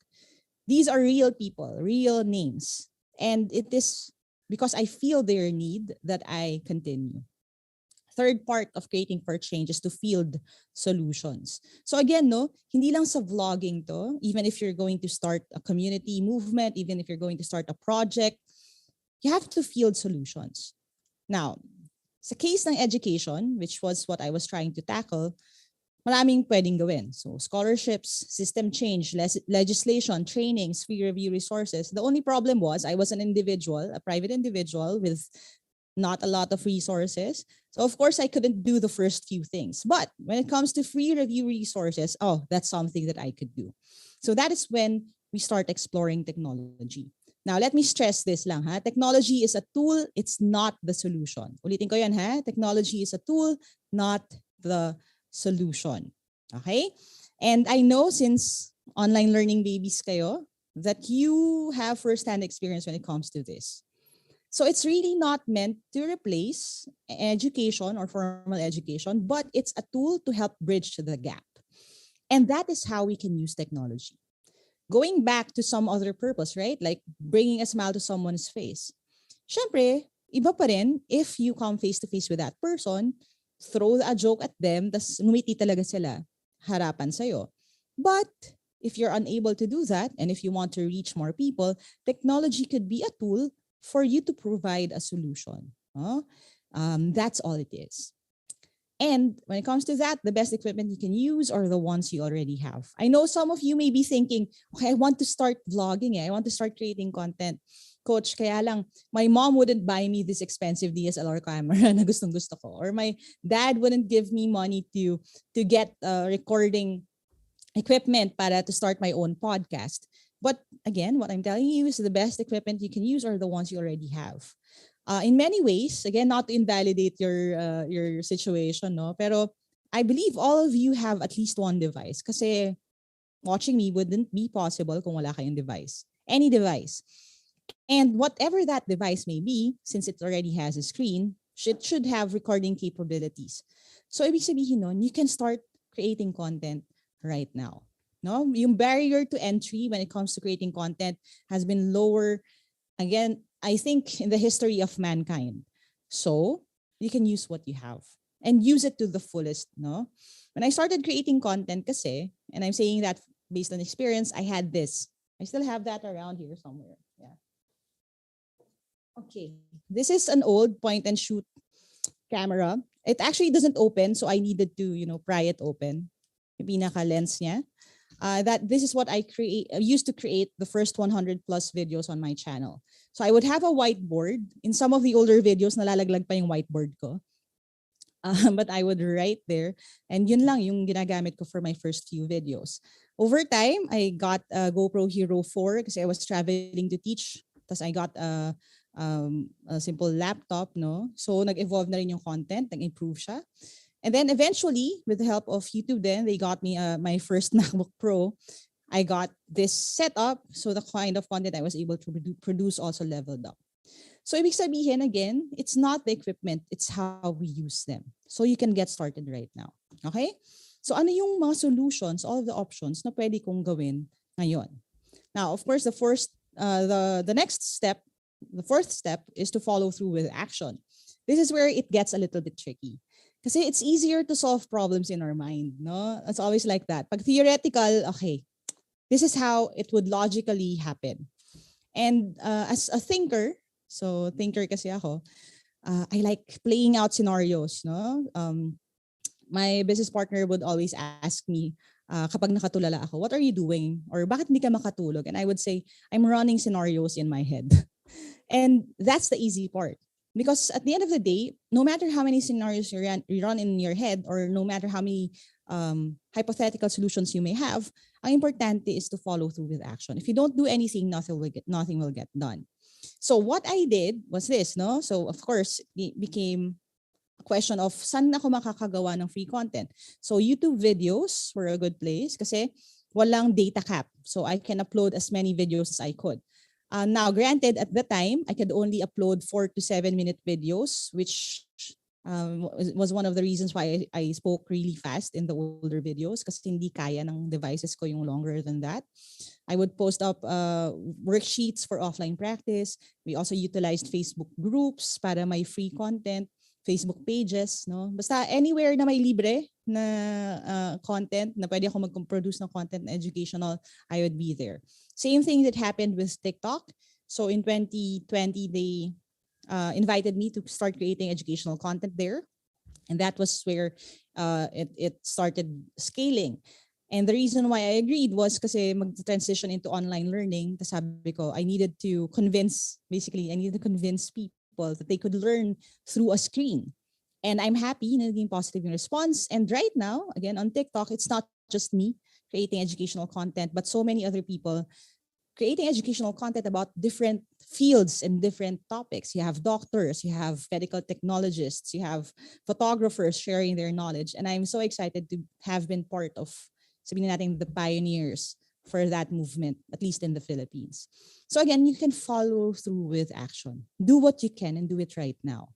These are real people, real names. And it is because I feel their need that I continue. Third part of creating for change is to field solutions. So again, no, hindi lang sa vlogging to, even if you're going to start a community movement, even if you're going to start a project, you have to field solutions. Now, sa case ng education, which was what I was trying to tackle, maraming pwedeng gawin. So scholarships, system change, legislation, trainings, free review resources. The only problem was I was an individual, a private individual with not a lot of resources. So of course, I couldn't do the first few things. But when it comes to free review resources, oh, that's something that I could do. So that is when we start exploring technology. Now, let me stress this lang, ha? Technology is a tool, it's not the solution. Ulitin ko yan, ha? Technology is a tool, not the solution. Okay? And I know since online learning babies kayo, that you have first-hand experience when it comes to this. So it's really not meant to replace education or formal education, but it's a tool to help bridge the gap. And that is how we can use technology. Going back to some other purpose, right? Like bringing a smile to someone's face. Syempre, iba pa rin if you come face-to-face with that person, throw a joke at them, tas ngumiti talaga sila harapan sa'yo. But if you're unable to do that, and if you want to reach more people, technology could be a tool for you to provide a solution. That's all it is. And when it comes to that, the best equipment you can use are the ones you already have. I know some of you may be thinking, okay, I want to start vlogging. I want to start creating content. Coach, kaya lang, my mom wouldn't buy me this expensive DSLR camera na gustong gusto ko. Or my dad wouldn't give me money to get recording equipment para to start my own podcast. But again, what I'm telling you is the best equipment you can use are the ones you already have. In many ways, again, not to invalidate your situation, no? Pero I believe all of you have at least one device kasi watching me wouldn't be possible kung wala kayong device. Any device. And whatever that device may be, since it already has a screen, it should have recording capabilities. So ibig sabihin nun, you can start creating content right now. No? Yung barrier to entry when it comes to creating content has been lower, again, I think in the history of mankind. So you can use what you have and use it to the fullest. No? When I started creating content kasi, and I'm saying that based on experience, I had this. I still have that around here somewhere. Yeah. Okay. This is an old point and shoot camera. It actually doesn't open, so I needed to, pry it open. Yung pinaka lens niya. That this is what I used to create the first 100 plus videos on my channel. So I would have a whiteboard. In some of the older videos, nalalaglag pa yung whiteboard ko. But I would write there. And yun lang yung ginagamit ko for my first few videos. Over time, I got a GoPro Hero 4 kasi I was traveling to teach. Tapos I got a simple laptop, no? So nag-evolve na rin yung content, nag-improve siya. And then eventually, with the help of YouTube, then they got me my first MacBook Pro. I got this setup, so the kind of content I was able to produce also leveled up. So ibig sabihin, again, it's not the equipment, it's how we use them. So you can get started right now. Okay? So ano yung mga solutions, all of the options na pwede kong gawin ngayon? Now, of course, the next step, the fourth step is to follow through with action. This is where it gets a little bit tricky. Kasi it's easier to solve problems in our mind, no? It's always like that. Pag theoretical, okay, this is how it would logically happen. And as a thinker, so thinker kasi ako, I like playing out scenarios, no? My business partner would always ask me, kapag nakatulala ako, what are you doing? Or bakit hindi ka makatulog? And I would say, I'm running scenarios in my head. And that's the easy part. Because at the end of the day, no matter how many scenarios you run in your head or no matter how many hypothetical solutions you may have, ang importante is to follow through with action. If you don't do anything, nothing will get done. So what I did was this, no? So of course, it became a question of saan ako makakagawa ng free content. So YouTube videos were a good place kasi walang data cap. So I can upload as many videos as I could. Now, granted, at the time, I could only upload 4 to 7 minute videos, which was one of the reasons why I spoke really fast in the older videos kasi hindi kaya ng devices ko yung longer than that. I would post up worksheets for offline practice. We also utilized Facebook groups para may free content, Facebook pages, no? Basta anywhere na may libre na content, na pwede ako mag-produce ng content na educational, I would be there. Same thing that happened with TikTok. So in 2020, they invited me to start creating educational content there. And that was where it started scaling. And the reason why I agreed was kasi mag-transition into online learning. Tas sabi ko, I needed to convince people that they could learn through a screen. And I'm happy na naging positive yung response. And right now, again, on TikTok, it's not just me creating educational content, but so many other people creating educational content about different fields and different topics. You have doctors, you have medical technologists, you have photographers sharing their knowledge. And I'm so excited to have been part of, sabihin natin, the pioneers for that movement, at least in the Philippines. So again, you can follow through with action. Do what you can and do it right now.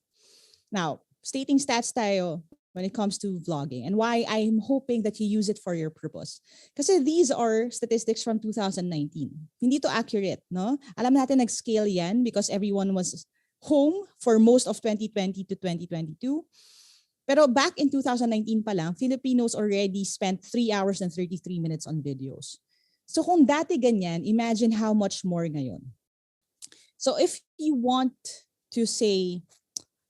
Now, stating stats tayo when it comes to vlogging and why I'm hoping that you use it for your purpose. Kasi these are statistics from 2019. Hindi to accurate, no? Alam natin nag-scale yan because everyone was home for most of 2020 to 2022. Pero back in 2019 pa lang, Filipinos already spent 3 hours and 33 minutes on videos. So kung dati ganyan, imagine how much more ngayon. So if you want to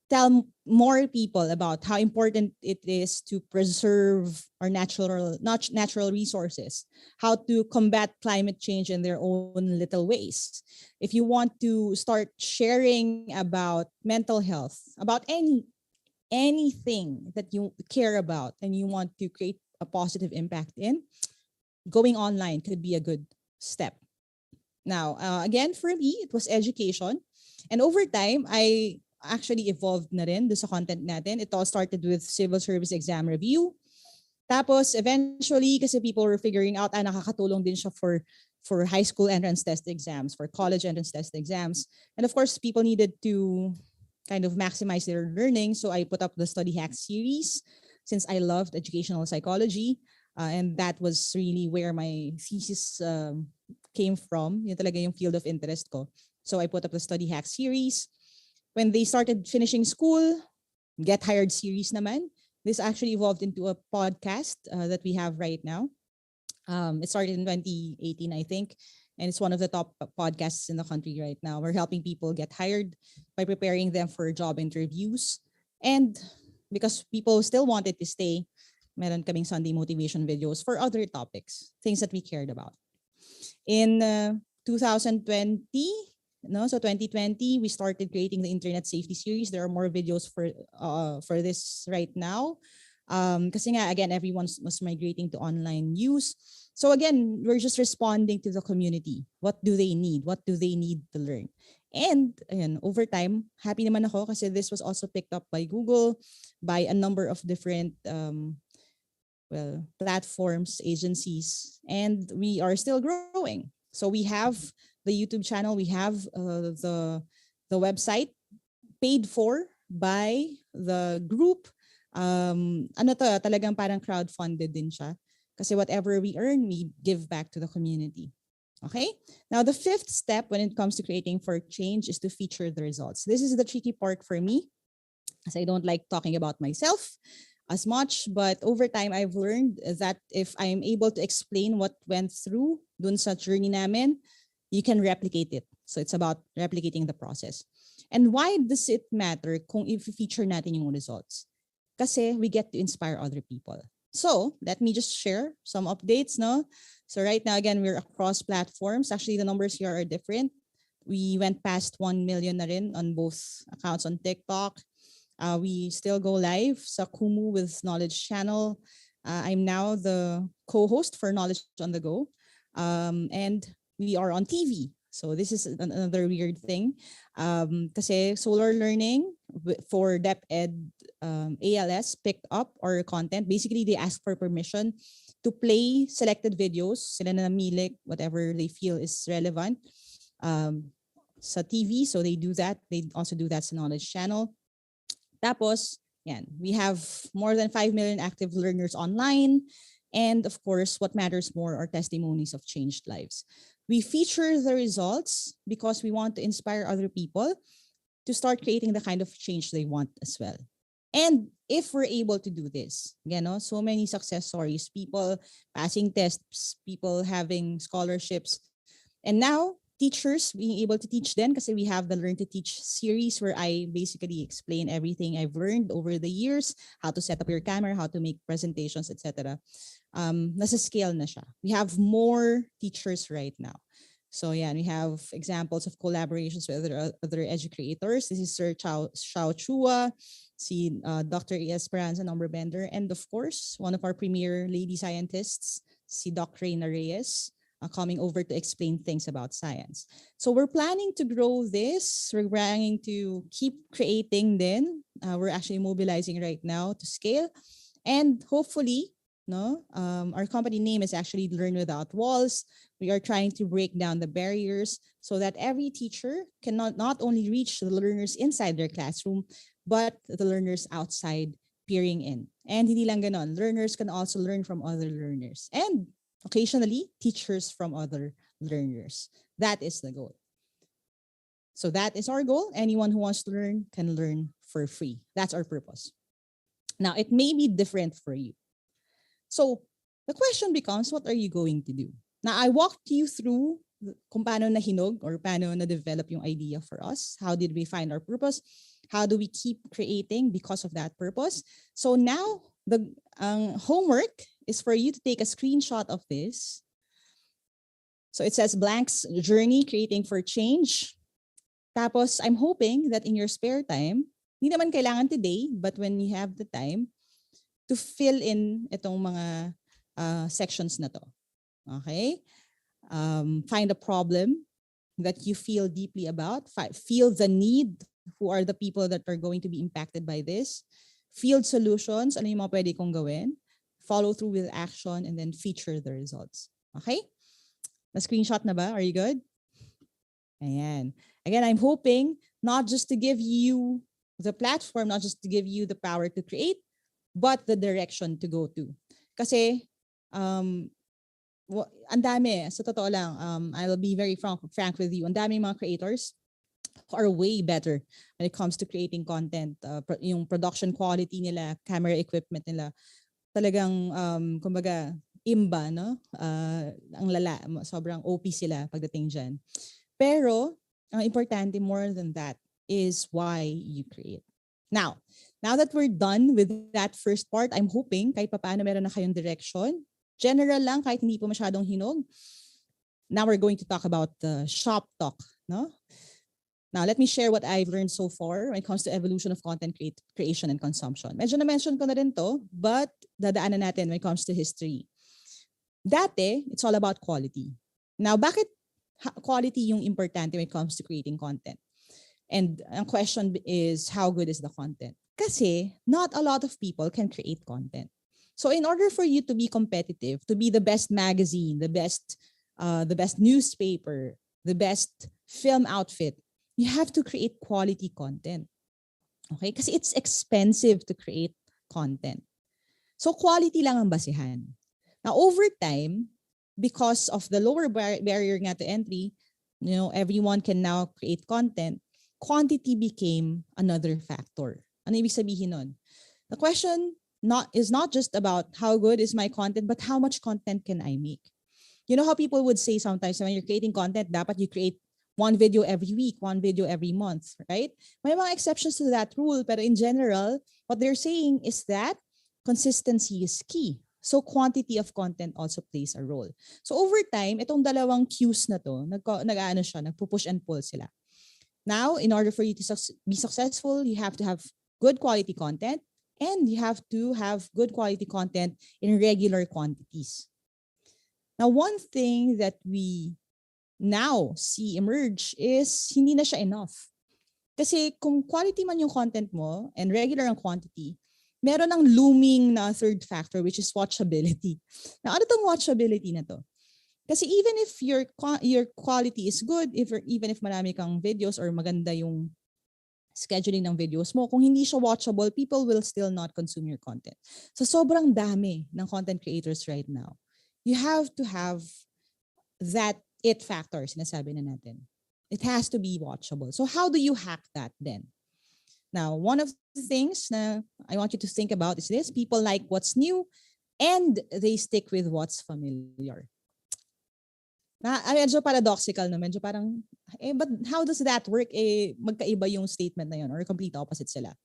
tell more people about how important it is to preserve our natural resources, how to combat climate change in their own little ways. If you want to start sharing about mental health, about anything that you care about and you want to create a positive impact in, going online could be a good step. Now, again, for me, it was education. And over time, I actually evolved na rin do sa content natin. It all started with civil service exam review. Tapos eventually, kasi people were figuring out, nakakatulong din siya for high school entrance test exams, for college entrance test exams. And of course, people needed to kind of maximize their learning. So I put up the study hack series since I loved educational psychology. And that was really where my thesis came from. Yun talaga yung field of interest ko. So I put up the study hack series. When they started finishing school, Get Hired series naman. This actually evolved into a podcast that we have right now. It started in 2018, I think, and it's one of the top podcasts in the country right now. We're helping people get hired by preparing them for job interviews. And because people still wanted to stay, meron kaming Sunday motivation videos for other topics, things that we cared about. In 2020, so 2020, we started creating the Internet Safety Series. There are more videos for this right now. Kasi nga, again, everyone was migrating to online use. So again, we're just responding to the community. What do they need? What do they need to learn? And ayan, over time, happy naman ako kasi this was also picked up by Google, by a number of different platforms, agencies, and we are still growing. So we have the YouTube channel, we have the website paid for by the group. Talagang parang crowdfunded din siya. Kasi whatever we earn, we give back to the community. Okay? Now, the fifth step when it comes to creating for change is to feature the results. This is the tricky part for me, as I don't like talking about myself as much, but over time, I've learned that if I'm able to explain what went through dun sa journey namin, you can replicate it. So it's about replicating the process. And why does it matter kung i-feature natin yung results? Kasi we get to inspire other people. So let me just share some updates, no? So right now, again, we're across platforms. Actually, the numbers here are different. We went past 1 million na rin on both accounts on TikTok. We still go live sa Kumu with Knowledge Channel. I'm now the co-host for Knowledge on the Go. And we are on TV. So this is another weird thing. Kasi Solar Learning for DepEd ALS picked up our content. Basically, they asked for permission to play selected videos. Sila na namili whatever they feel is relevant sa TV. So they do that. They also do that sa Knowledge Channel. Tapos, Yan. We have more than 5 million active learners online. And of course, what matters more are testimonies of changed lives. We feature the results because we want to inspire other people to start creating the kind of change they want as well. And if we're able to do this, so many success stories, people passing tests, people having scholarships, and now teachers being able to teach them because we have the Learn to Teach series where I basically explain everything I've learned over the years, how to set up your camera, how to make presentations, etc. Nasa scale na siya. We have more teachers right now. So yeah, we have examples of collaborations with other educators. This is Sir Xiao Chua, si Dr. Esperanza Nombrebender, and of course, one of our premier lady scientists, si Doc Reyna Reyes, coming over to explain things about science. So we're planning to grow this. We're planning to keep creating then. We're actually mobilizing right now to scale. And hopefully, our company name is actually Learn Without Walls. We are trying to break down the barriers so that every teacher can not only reach the learners inside their classroom, but the learners outside peering in. And hindi lang ganon, learners can also learn from other learners. And occasionally, teachers from other learners. That is the goal. So that is our goal. Anyone who wants to learn can learn for free. That's our purpose. Now, it may be different for you. So the question becomes, what are you going to do? Now, I walked you through kung paano nahinog or paano na-develop yung idea for us. How did we find our purpose? How do we keep creating because of that purpose? So now, the homework is for you to take a screenshot of this. So it says Blank's Journey, Creating for Change. Tapos, I'm hoping that in your spare time, hindi naman kailangan today, but when you have the time, to fill in itong mga sections na to. Okay? Find a problem that you feel deeply about. Feel the need. Who are the people that are going to be impacted by this? Field solutions. Ano yung mga pwede kong gawin? Follow through with action, and then feature the results. Okay? Na-screenshot na ba? Are you good? Ayan. Again, I'm hoping not just to give you the platform, not just to give you the power to create, but the direction to go to. Kasi, ang dami, sa totoo lang, I'll be very frank with you, ang dami mga creators who are way better when it comes to creating content. Yung production quality nila, camera equipment nila, talagang, kumbaga, imba, no? Ang lala, sobrang OP sila pagdating dyan. Pero, ang importante more than that is why you create. Now that we're done with that first part, I'm hoping kahit papaano meron na kayong direction. General lang, kahit hindi po masyadong hinog. Now we're going to talk about the shop talk. No? Now, let me share what I've learned so far when it comes to evolution of content creation and consumption. Medyo na-mention ko na rin to, but dadaanan natin when it comes to history. Dati, it's all about quality. Now, bakit quality yung importante when it comes to creating content? And ang question is, how good is the content? Kasi not a lot of people can create content. So in order for you to be competitive, to be the best magazine, the best newspaper, the best film outfit, you have to create quality content. Okay? Kasi it's expensive to create content. So quality lang ang basihan. Now over time, because of the lower barrier nga to entry, everyone can now create content. Quantity became another factor. Ano ibig sabihin nun? The question is not just about how good is my content, but how much content can I make? You know how people would say sometimes when you're creating content, dapat you create one video every week, one video every month, right? May mga exceptions to that rule, pero in general, what they're saying is that consistency is key. So quantity of content also plays a role. So over time, itong dalawang cues na to, nagpo-push and pull sila. Now, in order for you to be successful, you have to have good quality content, and you have to have good quality content in regular quantities. Now, one thing that we now see emerge is hindi na siya enough. Kasi kung quality man yung content mo and regular ang quantity, meron ng looming na third factor, which is watchability. Now, ano tong watchability na to? Kasi even if your quality is good, even if marami kang videos or maganda yung scheduling ng videos mo, kung hindi siya watchable, people will still not consume your content. So sobrang dami ng content creators right now. You have to have that it factor, sinasabi na natin. It has to be watchable. So how do you hack that then? Now, one of the things na I want you to think about is this: people like what's new and they stick with what's familiar. Medyo paradoxical, no? Medyo parang, but how does that work? Magkaiba yung statement na yun, or complete opposite sila.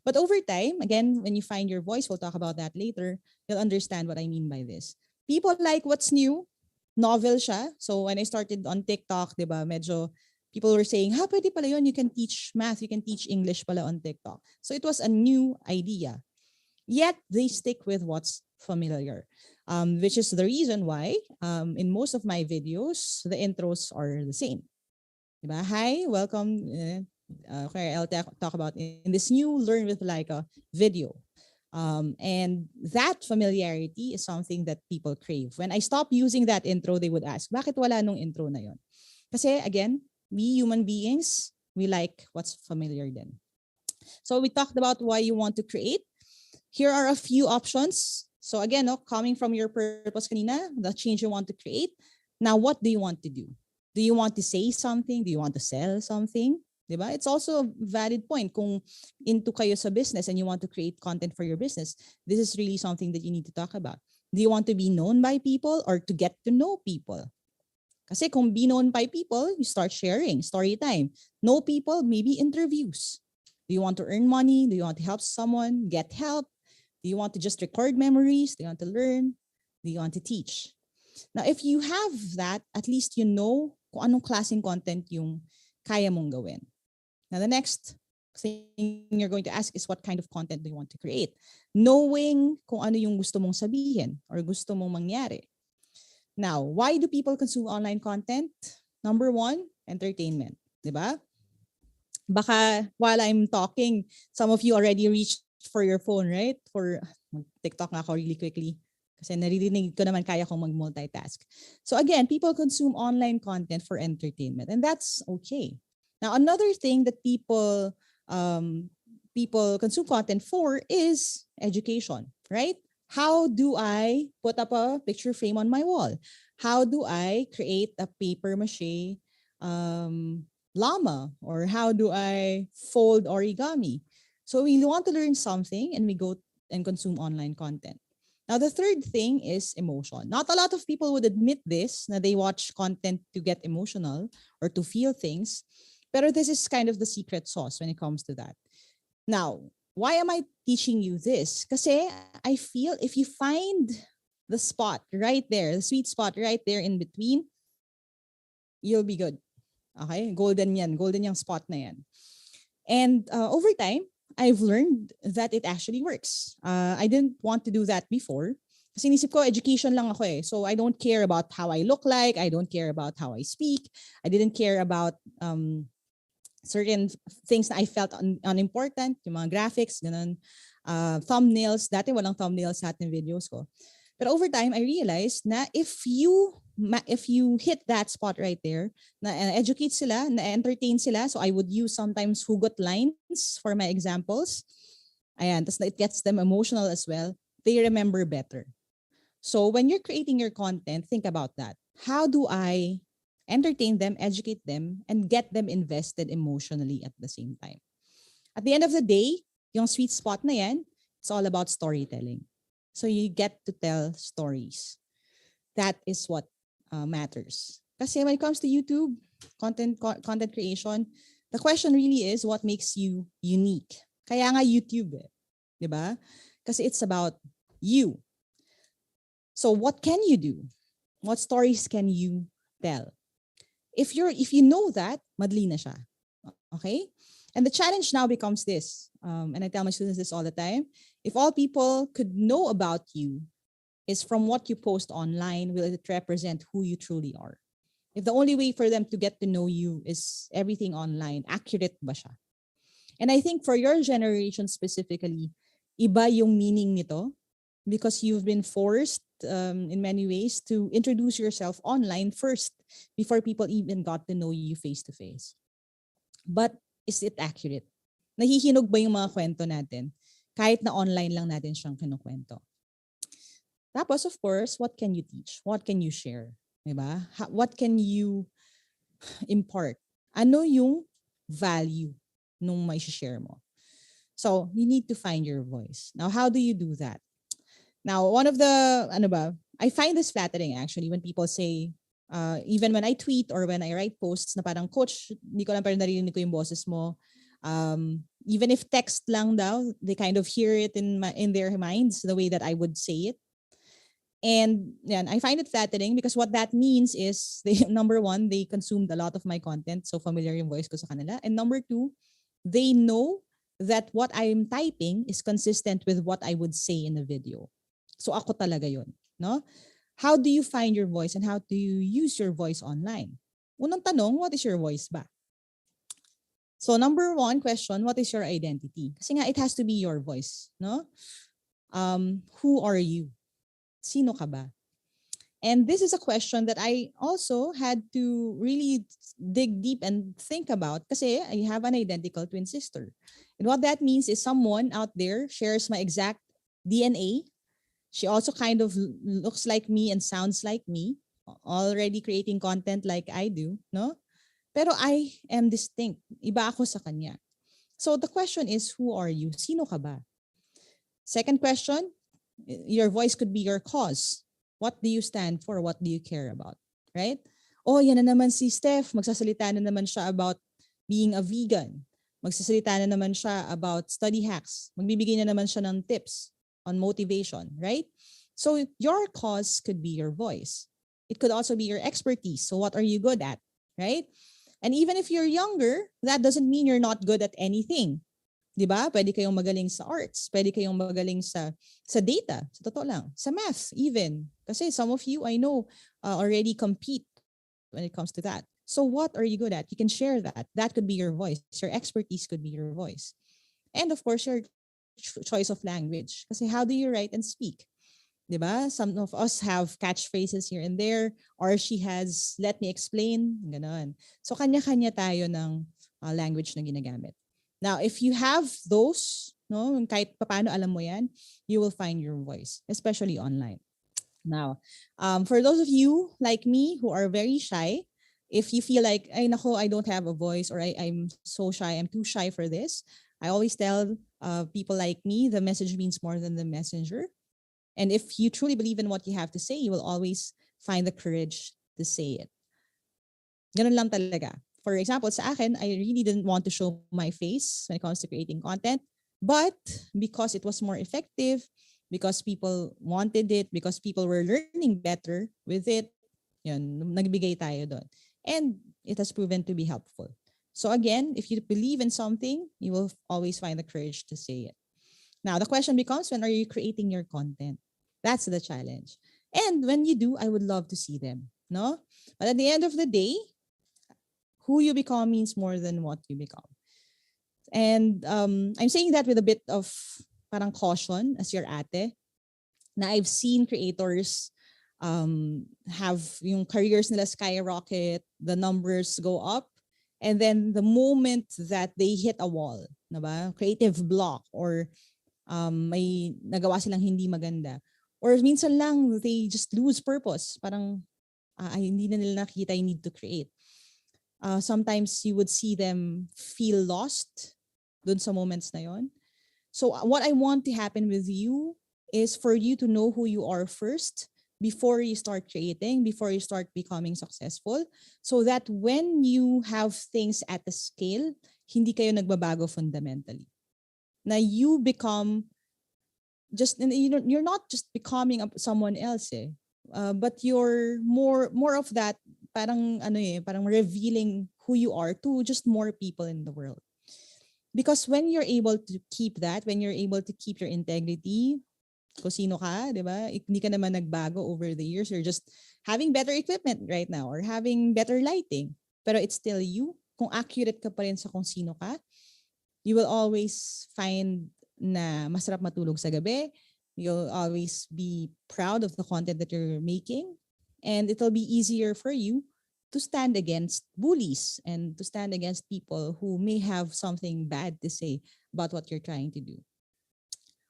But over time, again, when you find your voice, we'll talk about that later, you'll understand what I mean by this. People like what's new, novel siya. So when I started on TikTok, di ba, medyo people were saying, pwede pala yun, you can teach math, you can teach English pala on TikTok. So it was a new idea. Yet they stick with what's familiar, which is the reason why in most of my videos, the intros are the same. Diba? Hi, welcome. Okay, I'll talk about in this new Learn with Lyka video. And that familiarity is something that people crave. When I stop using that intro, they would ask, bakit wala nung intro na yun? Kasi again, we human beings, we like what's familiar then. So we talked about why you want to create. Here are a few options. So again, coming from your purpose kanina, the change you want to create. Now, what do you want to do? Do you want to say something? Do you want to sell something? Diba? It's also a valid point. Kung into kayo sa business and you want to create content for your business, this is really something that you need to talk about. Do you want to be known by people or to get to know people? Kasi kung be known by people, you start sharing, story time. Know people, maybe interviews. Do you want to earn money? Do you want to help someone get help? Do you want to just record memories? Do you want to learn? Do you want to teach? Now, if you have that, at least you know kung anong klaseng content yung kaya mong gawin. Now, the next thing you're going to ask is what kind of content do you want to create? Knowing kung ano yung gusto mong sabihin or gusto mong mangyari. Now, why do people consume online content? Number one, entertainment. Diba? Baka while I'm talking, some of you already reached for your phone, right? For TikTok nga ako really quickly. Kasi naririnig ko naman kaya kong mag-multitask. So again, people consume online content for entertainment, and that's okay. Now, another thing that people consume content for is education, right? How do I put up a picture frame on my wall? How do I create a paper mache llama? Or how do I fold origami? So we want to learn something and we go and consume online content. Now, the third thing is emotion. Not a lot of people would admit this, na they watch content to get emotional or to feel things. Pero this is kind of the secret sauce when it comes to that. Now, why am I teaching you this? Kasi I feel if you find the spot right there, the sweet spot right there in between, you'll be good. Okay? Golden yan. Golden yung spot na yan. And over time, I've learned that it actually works. I didn't want to do that before. Kasi inisip ko, education lang ako eh. So I don't care about how I look like. I don't care about how I speak. I didn't care about certain things na I felt unimportant. Yung mga graphics, ganun. Thumbnails. Dati walang thumbnails sa ating videos ko. But over time, I realized na if you hit that spot right there, na educate sila, na entertain sila, so I would use sometimes hugot lines for my examples. Ayan, tas it gets them emotional as well. They remember better. So when you're creating your content, think about that. How do I entertain them, educate them, and get them invested emotionally at the same time? At the end of the day, yung sweet spot na yan, it's all about storytelling. So you get to tell stories. That is what matters. Kasi when it comes to YouTube, content creation, the question really is what makes you unique. Kaya nga YouTube eh. Diba? Kasi it's about you. So what can you do? What stories can you tell? If you know that, madali na siya. Okay? And the challenge now becomes this, and I tell my students this all the time, if all people could know about you is from what you post online, will it represent who you truly are? If the only way for them to get to know you is everything online, accurate ba siya? And I think for your generation specifically, iba yung meaning nito because you've been forced in many ways to introduce yourself online first before people even got to know you face to face. But is it accurate? Nahihinog ba yung mga kwento natin? Kahit na online lang natin siyang kinukwento. Tapos, of course, what can you teach? What can you share? Diba? What can you impart? Ano yung value nung may share mo? So, you need to find your voice. Now, how do you do that? Now, one of the, I find this flattering actually when people say, even when I tweet or when I write posts na parang, Coach, hindi ko lang parang narinig ko yung boses mo. Even if text lang daw, they kind of hear it in their minds the way that I would say it. And yeah, I find it flattering because what that means is, number one, they consumed a lot of my content, so familiar yung voice ko sa kanila. And number two, they know that what I'm typing is consistent with what I would say in a video. So ako talaga yun, no? How do you find your voice and how do you use your voice online? Unang tanong, what is your voice ba? So number one question, what is your identity? Kasi nga, it has to be your voice, no? Who are you? Sino ka ba? And this is a question that I also had to really dig deep and think about kasi I have an identical twin sister. And what that means is someone out there shares my exact DNA. She also kind of looks like me and sounds like me, already creating content like I do, no? Pero I am distinct. Iba ako sa kanya. So the question is, who are you? Sino ka ba? Second question, your voice could be your cause. What do you stand for? What do you care about? Right? Oh, yan na naman si Steph. Magsasalita na naman siya about being a vegan. Magsasalita na naman siya about study hacks. Magbibigay na naman siya ng tips on motivation, right? So your cause could be your voice. It could also be your expertise. So what are you good at, right? And even if you're younger, that doesn't mean you're not good at anything. 'Di ba? Pwede kayong magaling sa arts, pwede kayong magaling sa data, sa totoo lang, sa math even. Kasi some of you I know already compete when it comes to that. So what are you good at? You can share that. That could be your voice. Your expertise could be your voice. And of course, your choice of language. Kasi how do you write and speak? 'Di ba? Some of us have catchphrases here and there, or she has let me explain, ganon. So kanya-kanya tayo ng language na ginagamit. Now, if you have those, no, kahit paano alam mo yan, you will find your voice, especially online. Now, for those of you like me who are very shy, if you feel like, ay nako, I don't have a voice or I'm so shy, I'm too shy for this, I always tell people like me, the message means more than the messenger. And if you truly believe in what you have to say, you will always find the courage to say it. Ganun lang talaga. For example, sa akin, I really didn't want to show my face when it comes to creating content. But because it was more effective, because people wanted it, because people were learning better with it, yun, nagbigay tayo doon. And it has proven to be helpful. So again, if you believe in something, you will always find the courage to say it. Now, the question becomes, when are you creating your content? That's the challenge. And when you do, I would love to see them. No? But at the end of the day, who you become means more than what you become. And I'm saying that with a bit of parang caution as your ate. Na I've seen creators have yung careers nila skyrocket, the numbers go up, and then the moment that they hit a wall, na ba? Creative block or may nagawa silang hindi maganda. Or minsan lang, they just lose purpose. Parang hindi na nila nakikita yung need to create. Sometimes you would see them feel lost dun sa moments na yon. So what I want to happen with you is for you to know who you are first before you start creating, before you start becoming successful, so that when you have things at the scale, hindi kayo nagbabago fundamentally. Na you become just, you're not just becoming someone else but you're more of that, parang parang revealing who you are to just more people in the world. Because when you're able to keep that, when you're able to keep your integrity, kung sino ka, di ba? Hindi ka naman nagbago over the years. You're just having better equipment right now or having better lighting. Pero it's still you. Kung accurate ka pa rin sa kung sino ka, you will always find na masarap matulog sa gabi. You'll always be proud of the content that you're making. And it'll be easier for you to stand against bullies and to stand against people who may have something bad to say about what you're trying to do.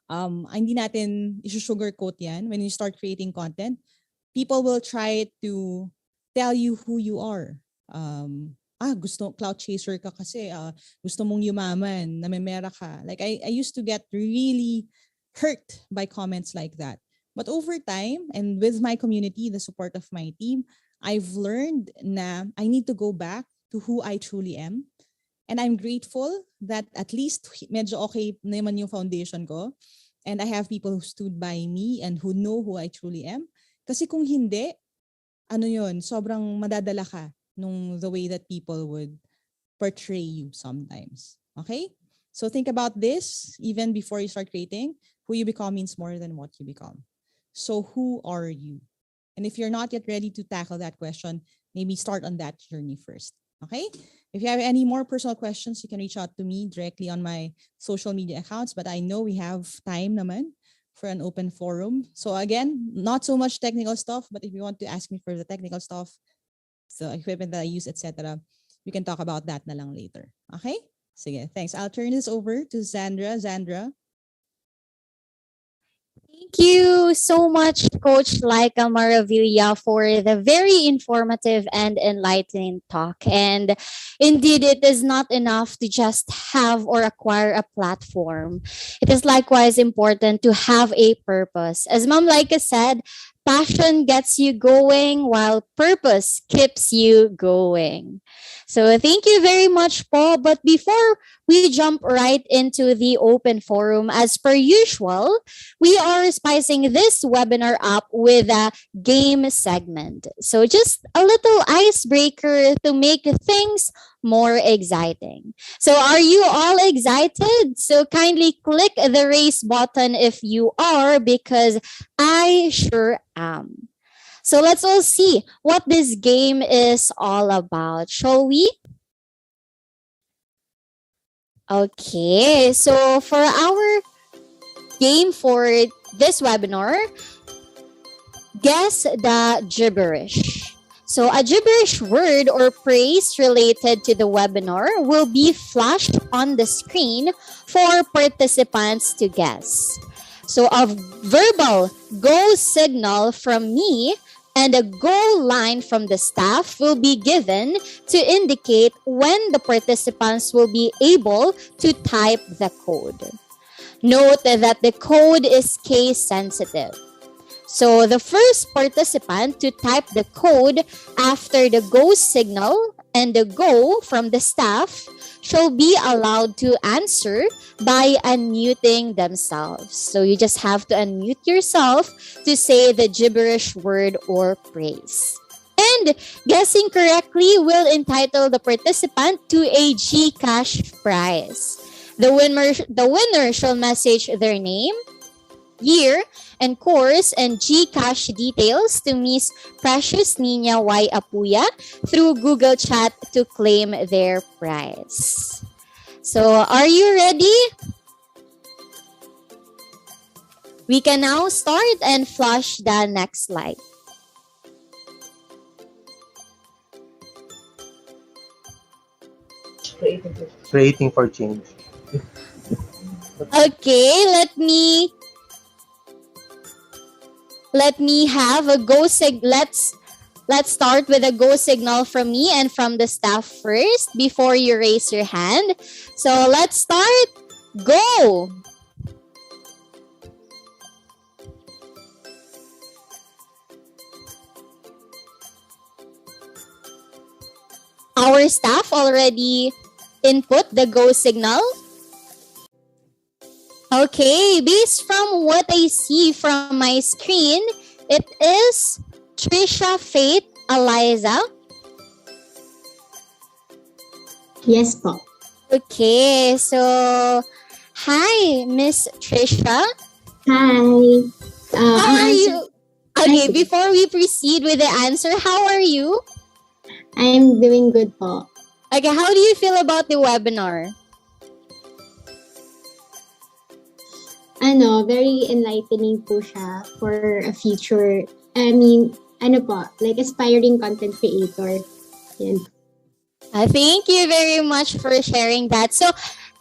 Hindi natin isusugarcoat yan. When you start creating content, people will try to tell you who you are. Gusto clout chaser ka kasi, gusto mong yumaman, namemera ka. Like I used to get really hurt by comments like that. But over time, and with my community, the support of my team, I've learned na I need to go back to who I truly am. And I'm grateful that at least medyo okay naman yung foundation ko. And I have people who stood by me and who know who I truly am. Kasi kung hindi, sobrang madadala ka nung the way that people would portray you sometimes. Okay? So think about this even before you start creating. Who you become means more than what you become. So who are you? And if you're not yet ready to tackle that question, maybe start on that journey first. Okay? If you have any more personal questions, you can reach out to me directly on my social media accounts. But I know we have time naman for an open forum. So again, not so much technical stuff, but if you want to ask me for the technical stuff, the equipment that I use, etc., we can talk about that na lang later. Okay? Sige, thanks. I'll turn this over to Zandra. Zandra. Thank you so much, Coach Lyka Maravilla, for the very informative and enlightening talk. And indeed, it is not enough to just have or acquire a platform. It is likewise important to have a purpose. As Ma'am Lyka said, passion gets you going while purpose keeps you going. So thank you very much, Paul. But before we jump right into the open forum, as per usual, we are spicing this webinar up with a game segment. So just a little icebreaker to make things more exciting. So are you all excited? So kindly click the raise button if you are, because I sure am. So let's all see what this game is all about, shall we? Okay, so for our game for this webinar, guess the gibberish. So a gibberish word or phrase related to the webinar will be flashed on the screen for participants to guess. So a verbal go signal from me and a go line from the staff will be given to indicate when the participants will be able to type the code. Note that the code is case sensitive. So the first participant to type the code after the go signal and the go from the staff shall be allowed to answer by unmuting themselves. So you just have to unmute yourself to say the gibberish word or phrase. And guessing correctly will entitle the participant to a GCash prize. The winner shall message their name, year, and course and GCash details to Miss Precious Nina Y. Apuya through Google Chat to claim their prize. So, are you ready? We can now start and flash the next slide. Creating for change. Okay, let me have a go let's start with a go signal from me and from the staff first before you raise your hand. So let's start. Go. Our staff already input the go signal. Okay, based from what I see from my screen, it is Trisha Faith Eliza. Yes po. Okay, so hi, Miss Trisha. Hi. How are you? Okay, Hi. before we proceed with the answer, how are you? I'm doing good po. Okay, how do you feel about the webinar? Very enlightening po siya for a future, like aspiring content creator. Yan. Thank you very much for sharing that. So,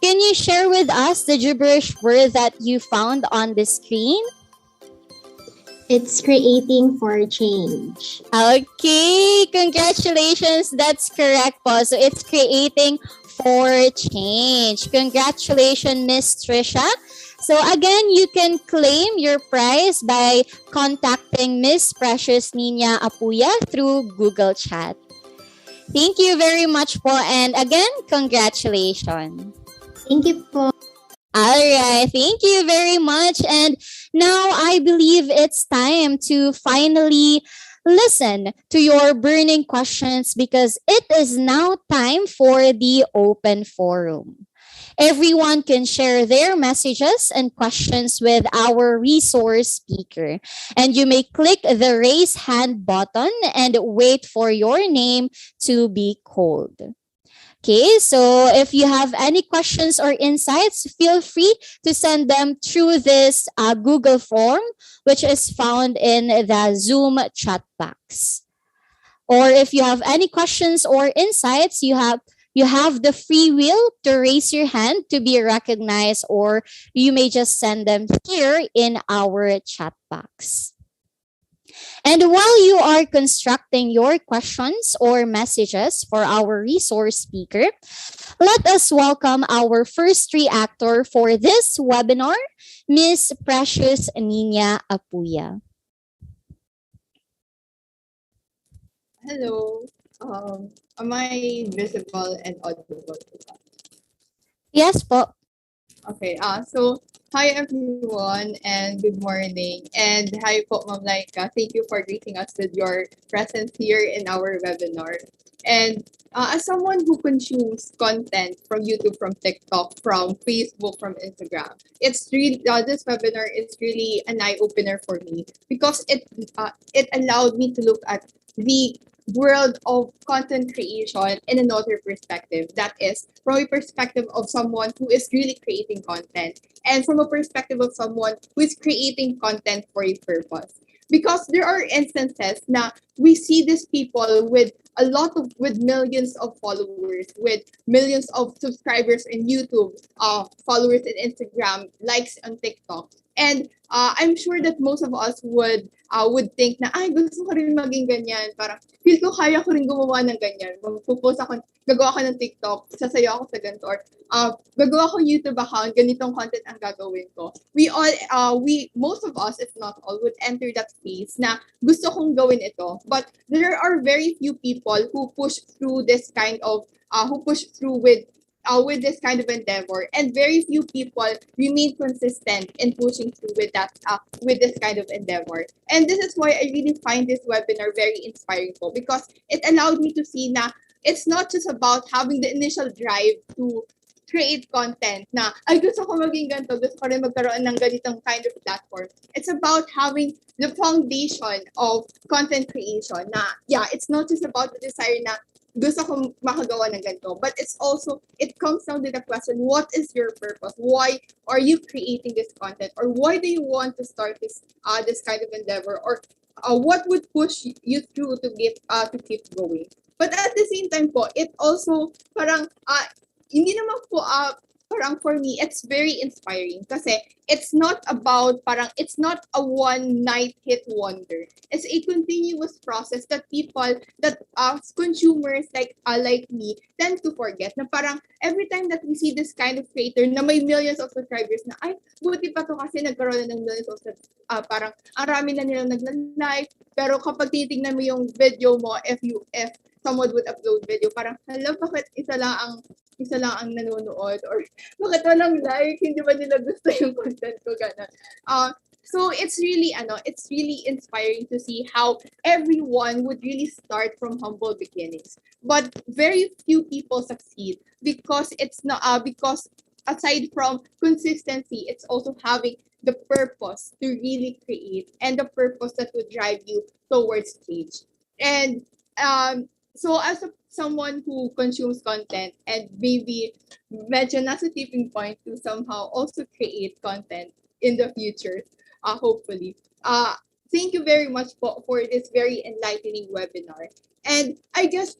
can you share with us the gibberish word that you found on the screen? It's creating for change. Okay, congratulations. That's correct po. So, it's creating for change. Congratulations, Miss Trisha. So, again, you can claim your prize by contacting Miss Precious Nina Apuya through Google Chat. Thank you very much po. And again, congratulations. Thank you po. All right. Thank you very much. And now I believe it's time to finally listen to your burning questions because it is now time for the open forum. Everyone can share their messages and questions with our resource speaker. And you may click the raise hand button and wait for your name to be called. Okay, so if you have any questions or insights, feel free to send them through this Google form, which is found in the Zoom chat box. Or if you have any questions or insights, you have the free will to raise your hand to be recognized, or you may just send them here in our chat box. And while you are constructing your questions or messages for our resource speaker, let us welcome our first reactor for this webinar, Miss Precious Nina Apuya. Hello. Am I visible and audible? Yes po. Okay. So hi everyone and good morning. And hi po, Ma'am Lyka. Thank you for greeting us with your presence here in our webinar. And as someone who consumes content from YouTube, from TikTok, from Facebook, from Instagram, it's really this webinar is really an eye opener for me because it allowed me to look at the world of content creation in another perspective. That is from a perspective of someone who is really creating content and from a perspective of someone who is creating content for a purpose. Because there are instances na we see these people with with millions of followers, with millions of subscribers in YouTube, followers in Instagram, likes on TikTok. And I'm sure that most of us would think na, ay, gusto ko rin maging ganyan. Parang, feel ko kaya ko rin gumawa ng ganyan. Magpo-post ako, gagawa ko ng TikTok, sasayaw ako sa ganito, or gagawa ko YouTube account, ganitong content ang gagawin ko. Most of us, if not all, would enter that phase na gusto kong gawin ito. But there are very few people who push through this kind of, with this kind of endeavor, and very few people remain consistent in pushing through with this kind of endeavor. And this is why I really find this webinar very inspiring because it allowed me to see na it's not just about having the initial drive to create content na, ay, gusto ko maging ganito, gusto ko rin magkaroon ng ganitong kind of platform. It's about having the foundation of content creation na, yeah, it's not just about the desire na gusto ko makagawa ng ganito. But it comes down to the question, what is your purpose? Why are you creating this content? Or why do you want to start this kind of endeavor? Or what would push you through to keep going? But at the same time po, it also parang, hindi naman po, parang for me, it's very inspiring kasi it's not a one-night hit wonder. It's a continuous process that consumers like me tend to forget na parang every time that we see this kind of creator na may millions of subscribers na, ay, buti pa to kasi nagkaroon na ng millions of parang ang rami na nilang nagla-like, pero kapag titignan mo yung video mo, if someone would upload video, parang, hala, bakit isa lang ang nanonood, or bakit walang like, hindi ba nila gusto yung content ko, gano'n. So it's really inspiring to see how everyone would really start from humble beginnings, but very few people succeed because because aside from consistency, it's also having the purpose to really create and the purpose that would drive you towards change. And so as someone who consumes content and maybe medyo nasa tipping point to somehow also create content in the future, hopefully. Thank you very much for this very enlightening webinar. And I guess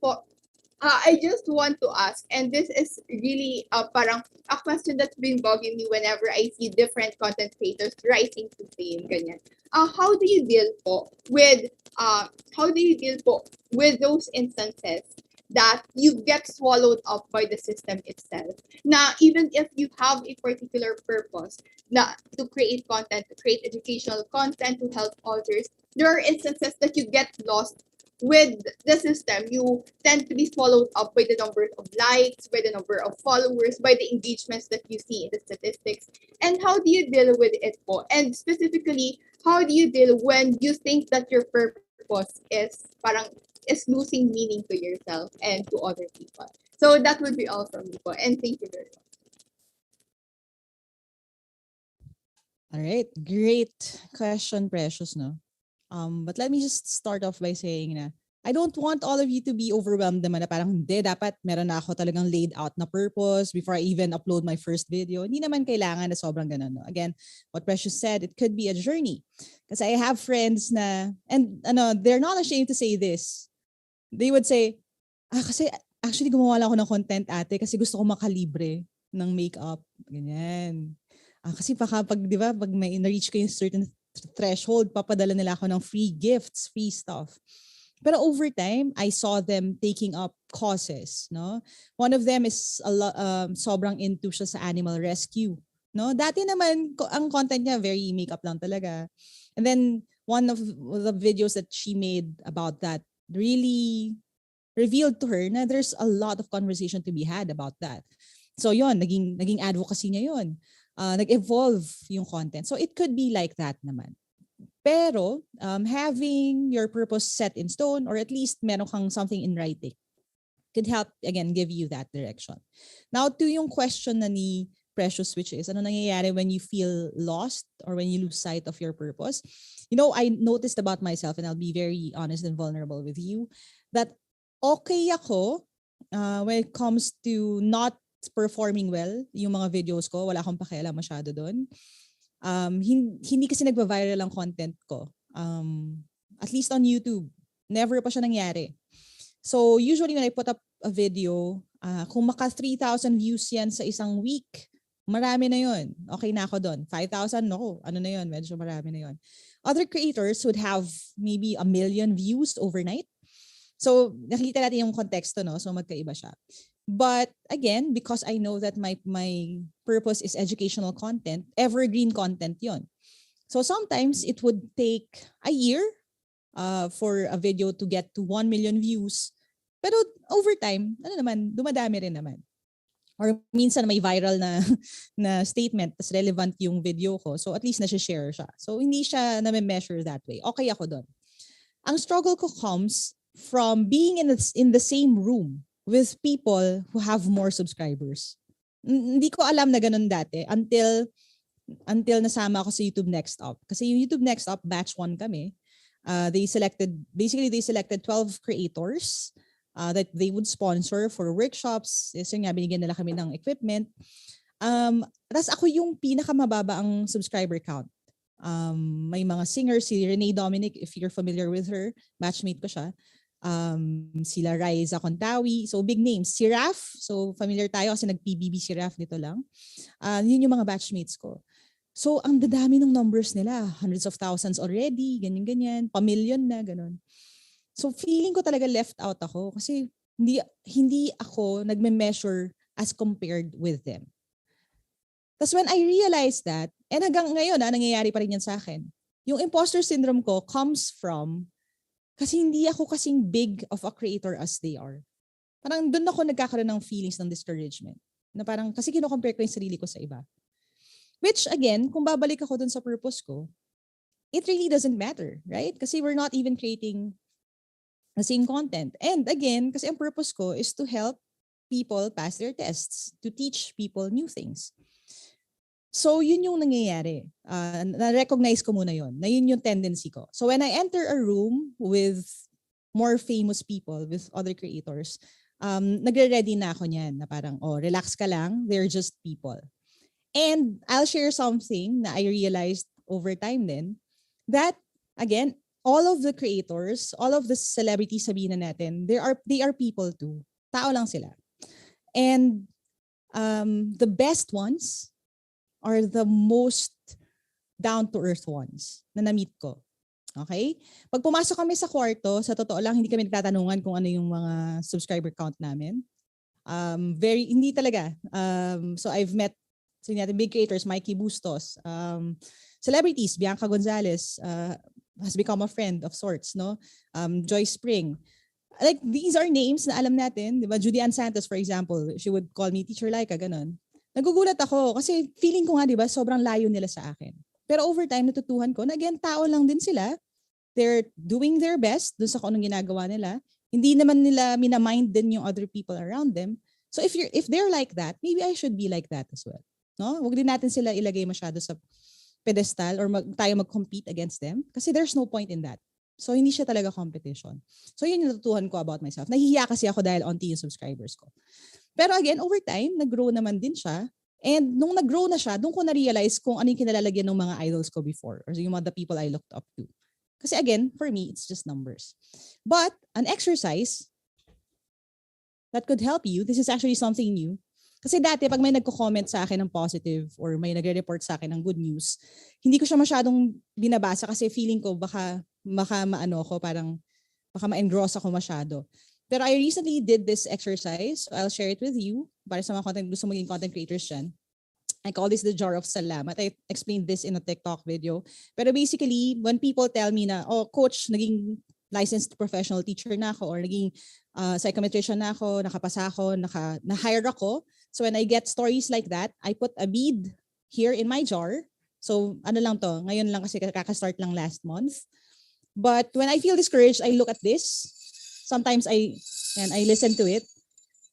I just want to ask, and this is really parang a question that's been bugging me whenever I see different content creators rising to fame, ganyan. How do you deal po with those instances that you get swallowed up by the system itself? Na even if you have a particular purpose na to create content, to create educational content to help others, there are instances that you get lost with the system. You tend to be swallowed up by the number of likes, by the number of followers, by the engagements that you see in the statistics. And how do you deal with it po? And specifically, how do you deal when you think that your purpose is losing meaning to yourself and to other people? So that would be all from me po. And thank you very much. All right, great question, Precious, no? But let me just start off by saying na I don't want all of you to be overwhelmed naman na parang hindi, dapat meron na ako talagang laid out na purpose before I even upload my first video. Hindi naman kailangan na sobrang ganun. No? Again, what Precious said, it could be a journey. Kasi I have friends na, and they're not ashamed to say this. They would say, kasi actually gumawa lang ako ng content ate kasi gusto ko makalibre ng makeup. Ganyan. Kasi pag di ba, pag may na-reach ko yung certain threshold, papadala nila ako ng free gifts, free stuff. Pero over time, I saw them taking up causes, no? One of them is sobrang into siya sa animal rescue, no? Dati naman ang content niya very makeup lang talaga. And then one of the videos that she made about that really revealed to her na there's a lot of conversation to be had about that. So yon, naging advocacy niya yon. Nag-evolve yung content. So it could be like that naman. Pero having your purpose set in stone or at least meron kang something in writing could help, again, give you that direction. Now, to yung question na ni Precious, which is, ano nangyayari when you feel lost or when you lose sight of your purpose? You know, I noticed about myself, and I'll be very honest and vulnerable with you, that okay ako when it comes to not performing well yung mga videos ko. Wala akong pakialam masyado doon. Hindi kasi nagva-viral ang content ko. At least on YouTube. Never pa siya nangyari. So usually when I put up a video, kung maka 3,000 views yan sa isang week, marami na yun. Okay na ako doon. 5,000, no? Ano na yun? Medyo marami na yun. Other creators would have maybe 1 million views overnight. So nakikita natin yung konteksto, no? So magkaiba siya. But again, because I know that my purpose is educational content, evergreen content yon. So sometimes it would take a year for a video to get to 1 million views. Pero over time, dumadami rin naman. Or minsan may viral na statement, tas relevant yung video ko. So at least nasi-share siya. So hindi siya na-measure that way. Okay ako doon. Ang struggle ko comes from being in the same room with people who have more subscribers. Hindi ko alam na ganun dati until nasama ako sa YouTube Next Up. Kasi yung YouTube Next Up, batch 1 kami. They selected 12 creators that they would sponsor for workshops. So nga, binigyan nila kami ng equipment. Tapos ako yung pinakamababa ang subscriber count. May mga singers, si Renee Dominic, if you're familiar with her, batchmate ko siya. Sila Raiza Contawi, so big names. Si Raf, so familiar tayo kasi nag-PBB si Raf nito lang. Yun yung mga batchmates ko. So ang dadami ng numbers nila, hundreds of thousands already, ganyan-ganyan, pamilyon na, ganun. So feeling ko talaga left out ako kasi hindi ako nagme-measure as compared with them. Tapos when I realized that, and hanggang ngayon nangyayari pa rin yan sa akin, yung imposter syndrome ko comes from kasi hindi ako kasing big of a creator as they are. Parang doon ako nagkakaroon ng feelings ng discouragement. Na parang kasi kino-compare ko yung sarili ko sa iba. Which again, kung babalik ako doon sa purpose ko, it really doesn't matter, right? Kasi we're not even creating the same content. And again, kasi ang purpose ko is to help people pass their tests, to teach people new things. So, yun yung nangyayari. Na-recognize ko muna yun, na yun yung tendency ko. So, when I enter a room with more famous people, with other creators, nagre-ready na ako niyan na parang, relax ka lang, they're just people. And I'll share something na I realized over time then, that, again, all of the creators, all of the celebrities sabihin na natin, they are people too. Tao lang sila. And the best ones are the most down-to-earth ones na na-meet ko. Okay? Pag pumasok kami sa kwarto, sa totoo lang, hindi kami nagtatanungan kung ano yung mga subscriber count namin. Hindi talaga. So I've met big creators, Mikey Bustos, celebrities, Bianca Gonzalez has become a friend of sorts, no? Joyce Spring. Like, these are names na alam natin, di ba? Judy Ann Santos, for example, she would call me Teacher Lyka, ganun. Nagugulat ako kasi feeling ko nga, di ba, sobrang layo nila sa akin. Pero over time, natutuhan ko na again, tao lang din sila. They're doing their best dun sa kung anong ginagawa nila. Hindi naman nila minamind din yung other people around them. So if they're like that, maybe I should be like that as well. No? Huwag din natin sila ilagay masyado sa pedestal or tayo mag-compete against them kasi there's no point in that. So hindi siya talaga competition. So yun yung natutuhan ko about myself. Nahihiya kasi ako dahil onti yung subscribers ko. Pero again, over time, nag-grow naman din siya. And nung nag-grow na siya, doon ko na-realize kung ano yung kinalalagyan ng mga idols ko before or yung mga the people I looked up to. Kasi again, for me, it's just numbers. But an exercise that could help you, this is actually something new. Kasi dati, pag may nagko-comment sa akin ng positive or may nagre-report sa akin ng good news, hindi ko siya masyadong binabasa kasi feeling ko baka maano ako, parang baka ma-engross ako masyado. Pero I recently did this exercise. So I'll share it with you para sa mga gusto maging content creators dyan. I call this the jar of salamat. I explained this in a TikTok video. Pero basically, when people tell me na, oh, coach, naging licensed professional teacher na ako or naging psychometrician na ako, nakapasa ako, na-hire ako. So when I get stories like that, I put a bead here in my jar. So ano lang to, ngayon lang kasi kakastart lang last month. But when I feel discouraged, I look at this. Sometimes I listen to it.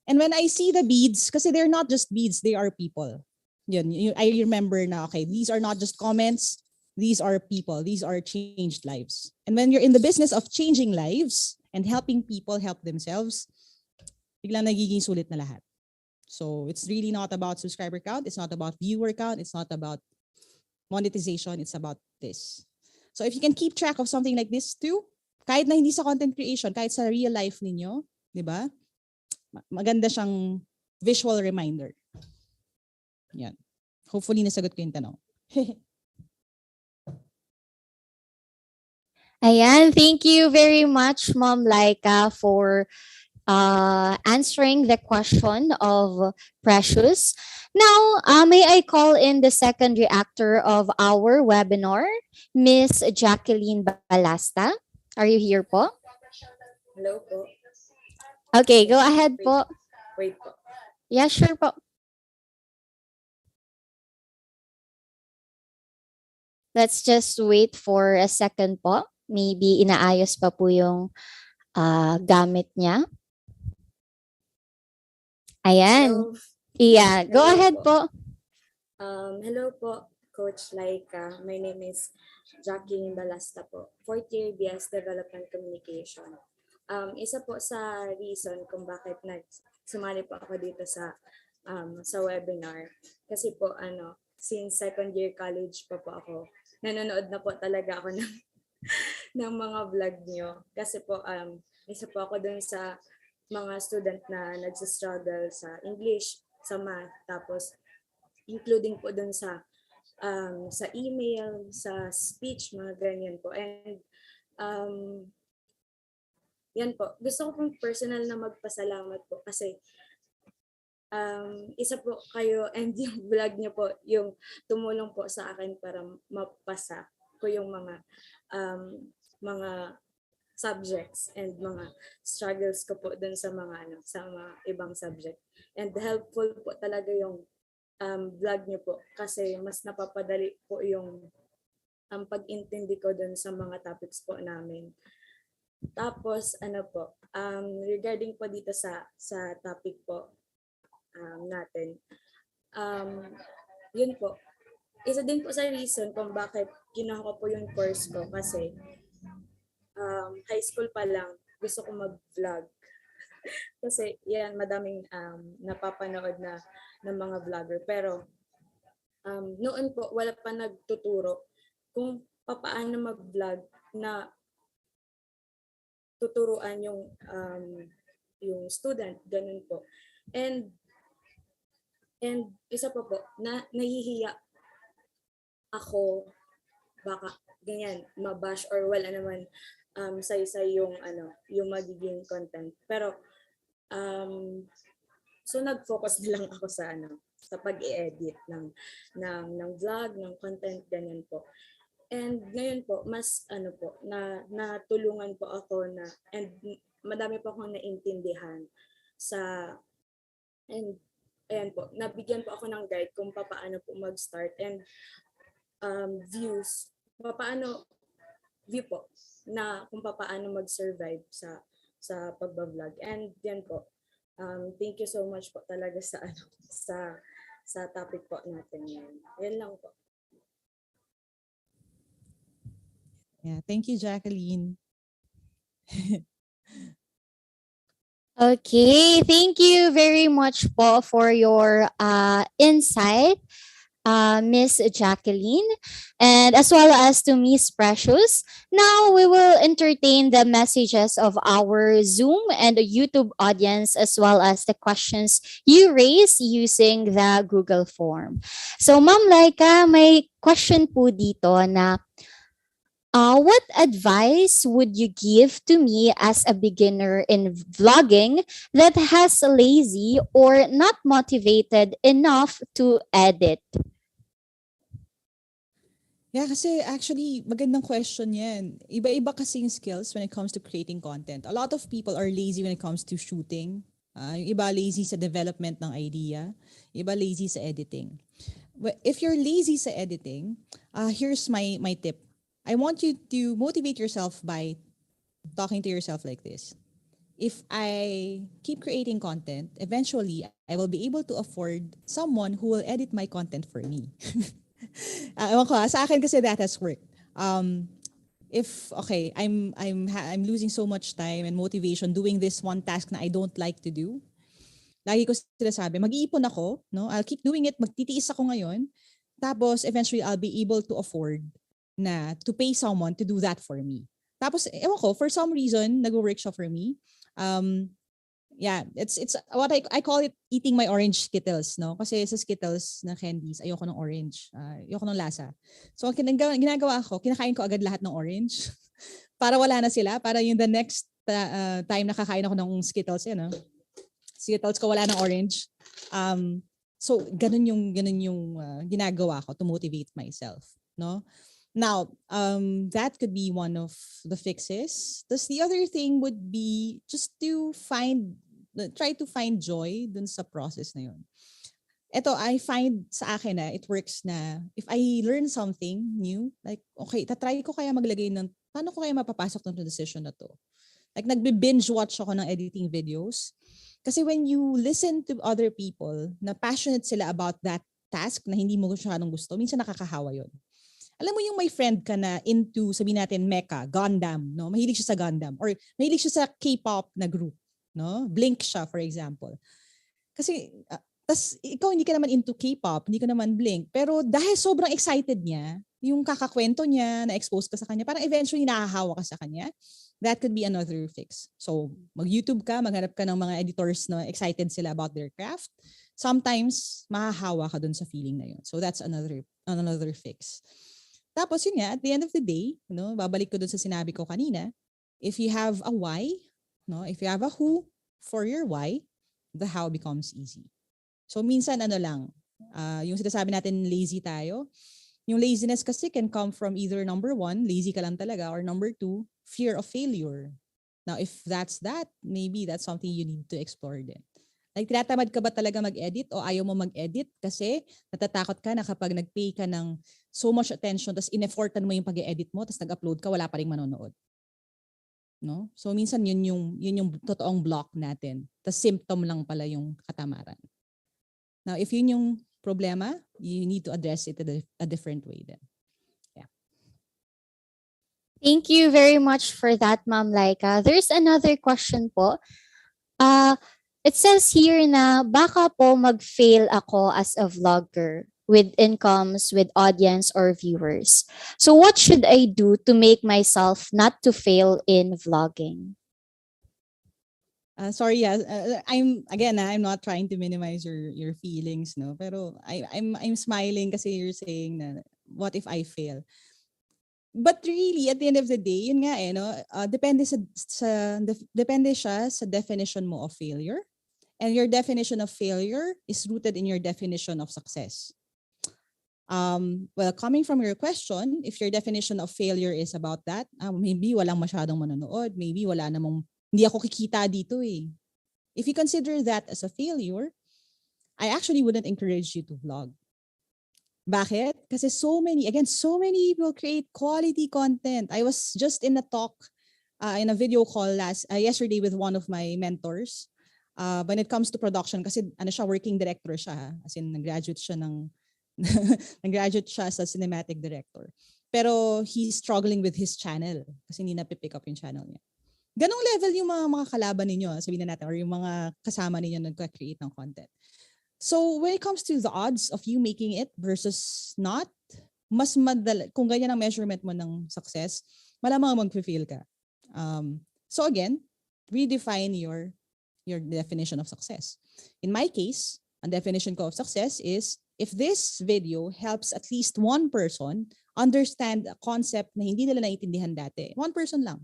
And when I see the beads, kasi they're not just beads, they are people. I remember na, okay, these are not just comments, these are people, these are changed lives. And when you're in the business of changing lives and helping people help themselves, biglang nagiging sulit na lahat. So it's really not about subscriber count, it's not about viewer count, it's not about monetization, it's about this. So if you can keep track of something like this too, kahit na hindi sa content creation, kahit sa real life ninyo, di ba? Maganda siyang visual reminder. Yan. Hopefully nasagot ko yung tanong. Ayan, thank you very much, Ma'am Lyka, for answering the question of Precious. Now, may I call in the second reactor of our webinar, Miss Jacqueline Balasta. Are you here po? Hello po. Okay, go ahead po. Wait po. Yeah, sure po. Let's just wait for a second po. Maybe inaayos pa po yung gamit niya. Ayan. Hello. Yeah, go ahead po. Hello po, Coach Lyka. My name is Jacqueline Balasta po. 4th year BS Development Communication. Isa po sa reason kung bakit sumali po ako dito sa webinar. Kasi po since 2nd year college pa po ako, nanonood na po talaga ako ng mga vlog nyo. Kasi po isa po ako dun sa mga student na nagsistruggle sa English, sa math, tapos including po dun sa email, sa speech, mga ganyan po. And yan po, gusto ko pong personal na magpasalamat po kasi isa po kayo and yung vlog niyo po yung tumulong po sa akin para mapasa ko yung mga subjects and mga struggles ko po dun sa mga ibang subject. And helpful po talaga yung vlog niyo po kasi mas napapadali po yung pag-intindi ko dun sa mga topics po namin. Tapos regarding po dito sa topic po natin, yun po, isa din po sa reason kung bakit kinuha ko po yung course ko kasi high school pa lang gusto ko mag-vlog. Kasi yan, madaming napapanood na ng mga vlogger. Pero noon po, wala pa nagtuturo kung paano mag-vlog na tuturuan yung yung student, ganun po. And isa pa po, na nahihiya ako, baka ganyan, mabash or wala naman say yung yung magiging content. Pero so nag-focus na lang ako sa sa pag-i-edit ng vlog, ng content, ganyan po. And ngayon po, mas po, natulungan po ako and madami po akong naintindihan sa, and ayan po, nabigyan po ako ng guide kung paano po mag-start and views, view po, na kung paano mag-survive sa pagbablog. And yan po, thank you so much po talaga sa sa topic po natin ngayon. Yan lang po. Yeah, thank you, Jacqueline. Okay, thank you very much po for your insight, Miss Jacqueline, and as well as to Miss Precious. Now we will entertain the messages of our Zoom and YouTube audience, as well as the questions you raise using the Google form. So, Ma'am Lyka, may question po dito na what advice would you give to me as a beginner in vlogging that has lazy or not motivated enough to edit? Yeah, kasi actually, magandang question yan. Iba-iba kasi yung skills when it comes to creating content. A lot of people are lazy when it comes to shooting. Yung iba lazy sa development ng idea. Iba lazy sa editing. If you're lazy sa editing, here's my tip. I want you to motivate yourself by talking to yourself like this. If I keep creating content, eventually I will be able to afford someone who will edit my content for me. Ewan ko, sa akin kasi that has worked. If okay, I'm losing so much time and motivation doing this one task na I don't like to do. Lagi ko sinasabi, mag-iipon ako, no? I'll keep doing it, magtitiis ako ngayon. Tapos eventually I'll be able to afford na to pay someone to do that for me. Tapos ewan ko, for some reason nag-work siya for me. Yeah, it's what I call it eating my orange Skittles, no? Kasi sa Skittles na candies, ayoko ng orange. Ayoko ng lasa. So ang ginagawa ko, kinakain ko agad lahat ng orange para wala na sila, para yung the next time nakakain ako ng Skittles, no? Skittles ko wala ng orange. So ganun yung ginagawa ko to motivate myself, no? Now, that could be one of the fixes. The other thing would be just to try to find joy dun sa process na yun. Ito, I find sa akin na it works na if I learn something new, like, okay, tatry ko kaya maglagay ng, paano ko kaya mapapasok ng decision na to? Like, nagbe-binge watch ako ng editing videos. Kasi when you listen to other people na passionate sila about that task na hindi mo masyadong gusto, minsan nakakahawa yun. Alam mo yung may friend ka na into, sabihin natin, Mecha, Gundam, no? Mahilig siya sa Gundam. Or mahilig siya sa K-pop na group, no? Blink siya, for example. Kasi, tas ikaw hindi ka naman into K-pop, hindi ka naman Blink. Pero dahil sobrang excited niya, yung kakakwento niya, na-expose ka sa kanya, parang eventually nahahawa ka sa kanya. That could be another fix. So, mag-YouTube ka, maghanap ka ng mga editors na excited sila about their craft. Sometimes, mahahawa ka dun sa feeling na yun. So, that's another fix. Tapos yun nga, at the end of the day, no, babalik ko dun sa sinabi ko kanina, if you have a why, no, if you have a who for your why, the how becomes easy. So minsan yung sinasabi natin lazy tayo, yung laziness kasi can come from either number 1, lazy ka lang talaga, or number 2, fear of failure. Now if that's that, maybe that's something you need to explore din. Like, tinatamad ka ba talaga mag-edit o ayaw mo mag-edit kasi natatakot ka na kapag nag-pay ka ng so much attention tapos in-effortan mo yung pag-edit mo tapos nag-upload ka, wala pa rin manonood. No? So, minsan yun yung totoong block natin. Tapos symptom lang pala yung katamaran. Now, if yun yung problema, you need to address it a different way then. Yeah. Thank you very much for that, Ma'am Lyka. There's another question po. It says here na baka po mag-fail ako as a vlogger with incomes, with audience or viewers. So what should I do to make myself not to fail in vlogging? Sorry, I'm not trying to minimize your feelings, no. Pero I'm smiling kasi you're saying na what if I fail? But really, at the end of the day, yun nga no, depende siya sa definition mo of failure. And your definition of failure is rooted in your definition of success. Well, coming from your question, if your definition of failure is about that, maybe walang masyadong manonood, maybe wala namang, hindi ako kikita dito eh. If you consider that as a failure, I actually wouldn't encourage you to vlog. Bakit? Kasi so many people create quality content. I was just in a talk, in a video call yesterday with one of my mentors. When it comes to production, kasi working director siya, as in nag-graduate siya nag-graduate siya sa cinematic director. Pero he's struggling with his channel kasi hindi na-pick up yung channel niya. Ganong level yung mga kalaban ninyo, sabihin na natin, or yung mga kasama ninyo nag-create ng content. So when it comes to the odds of you making it versus not, mas madala, kung ganyan ang measurement mo ng success, malamang mag-fail ka. So again, redefine your definition of success. In my case, ang definition ko of success is if this video helps at least one person understand a concept na hindi nila naiintindihan dati, one person lang,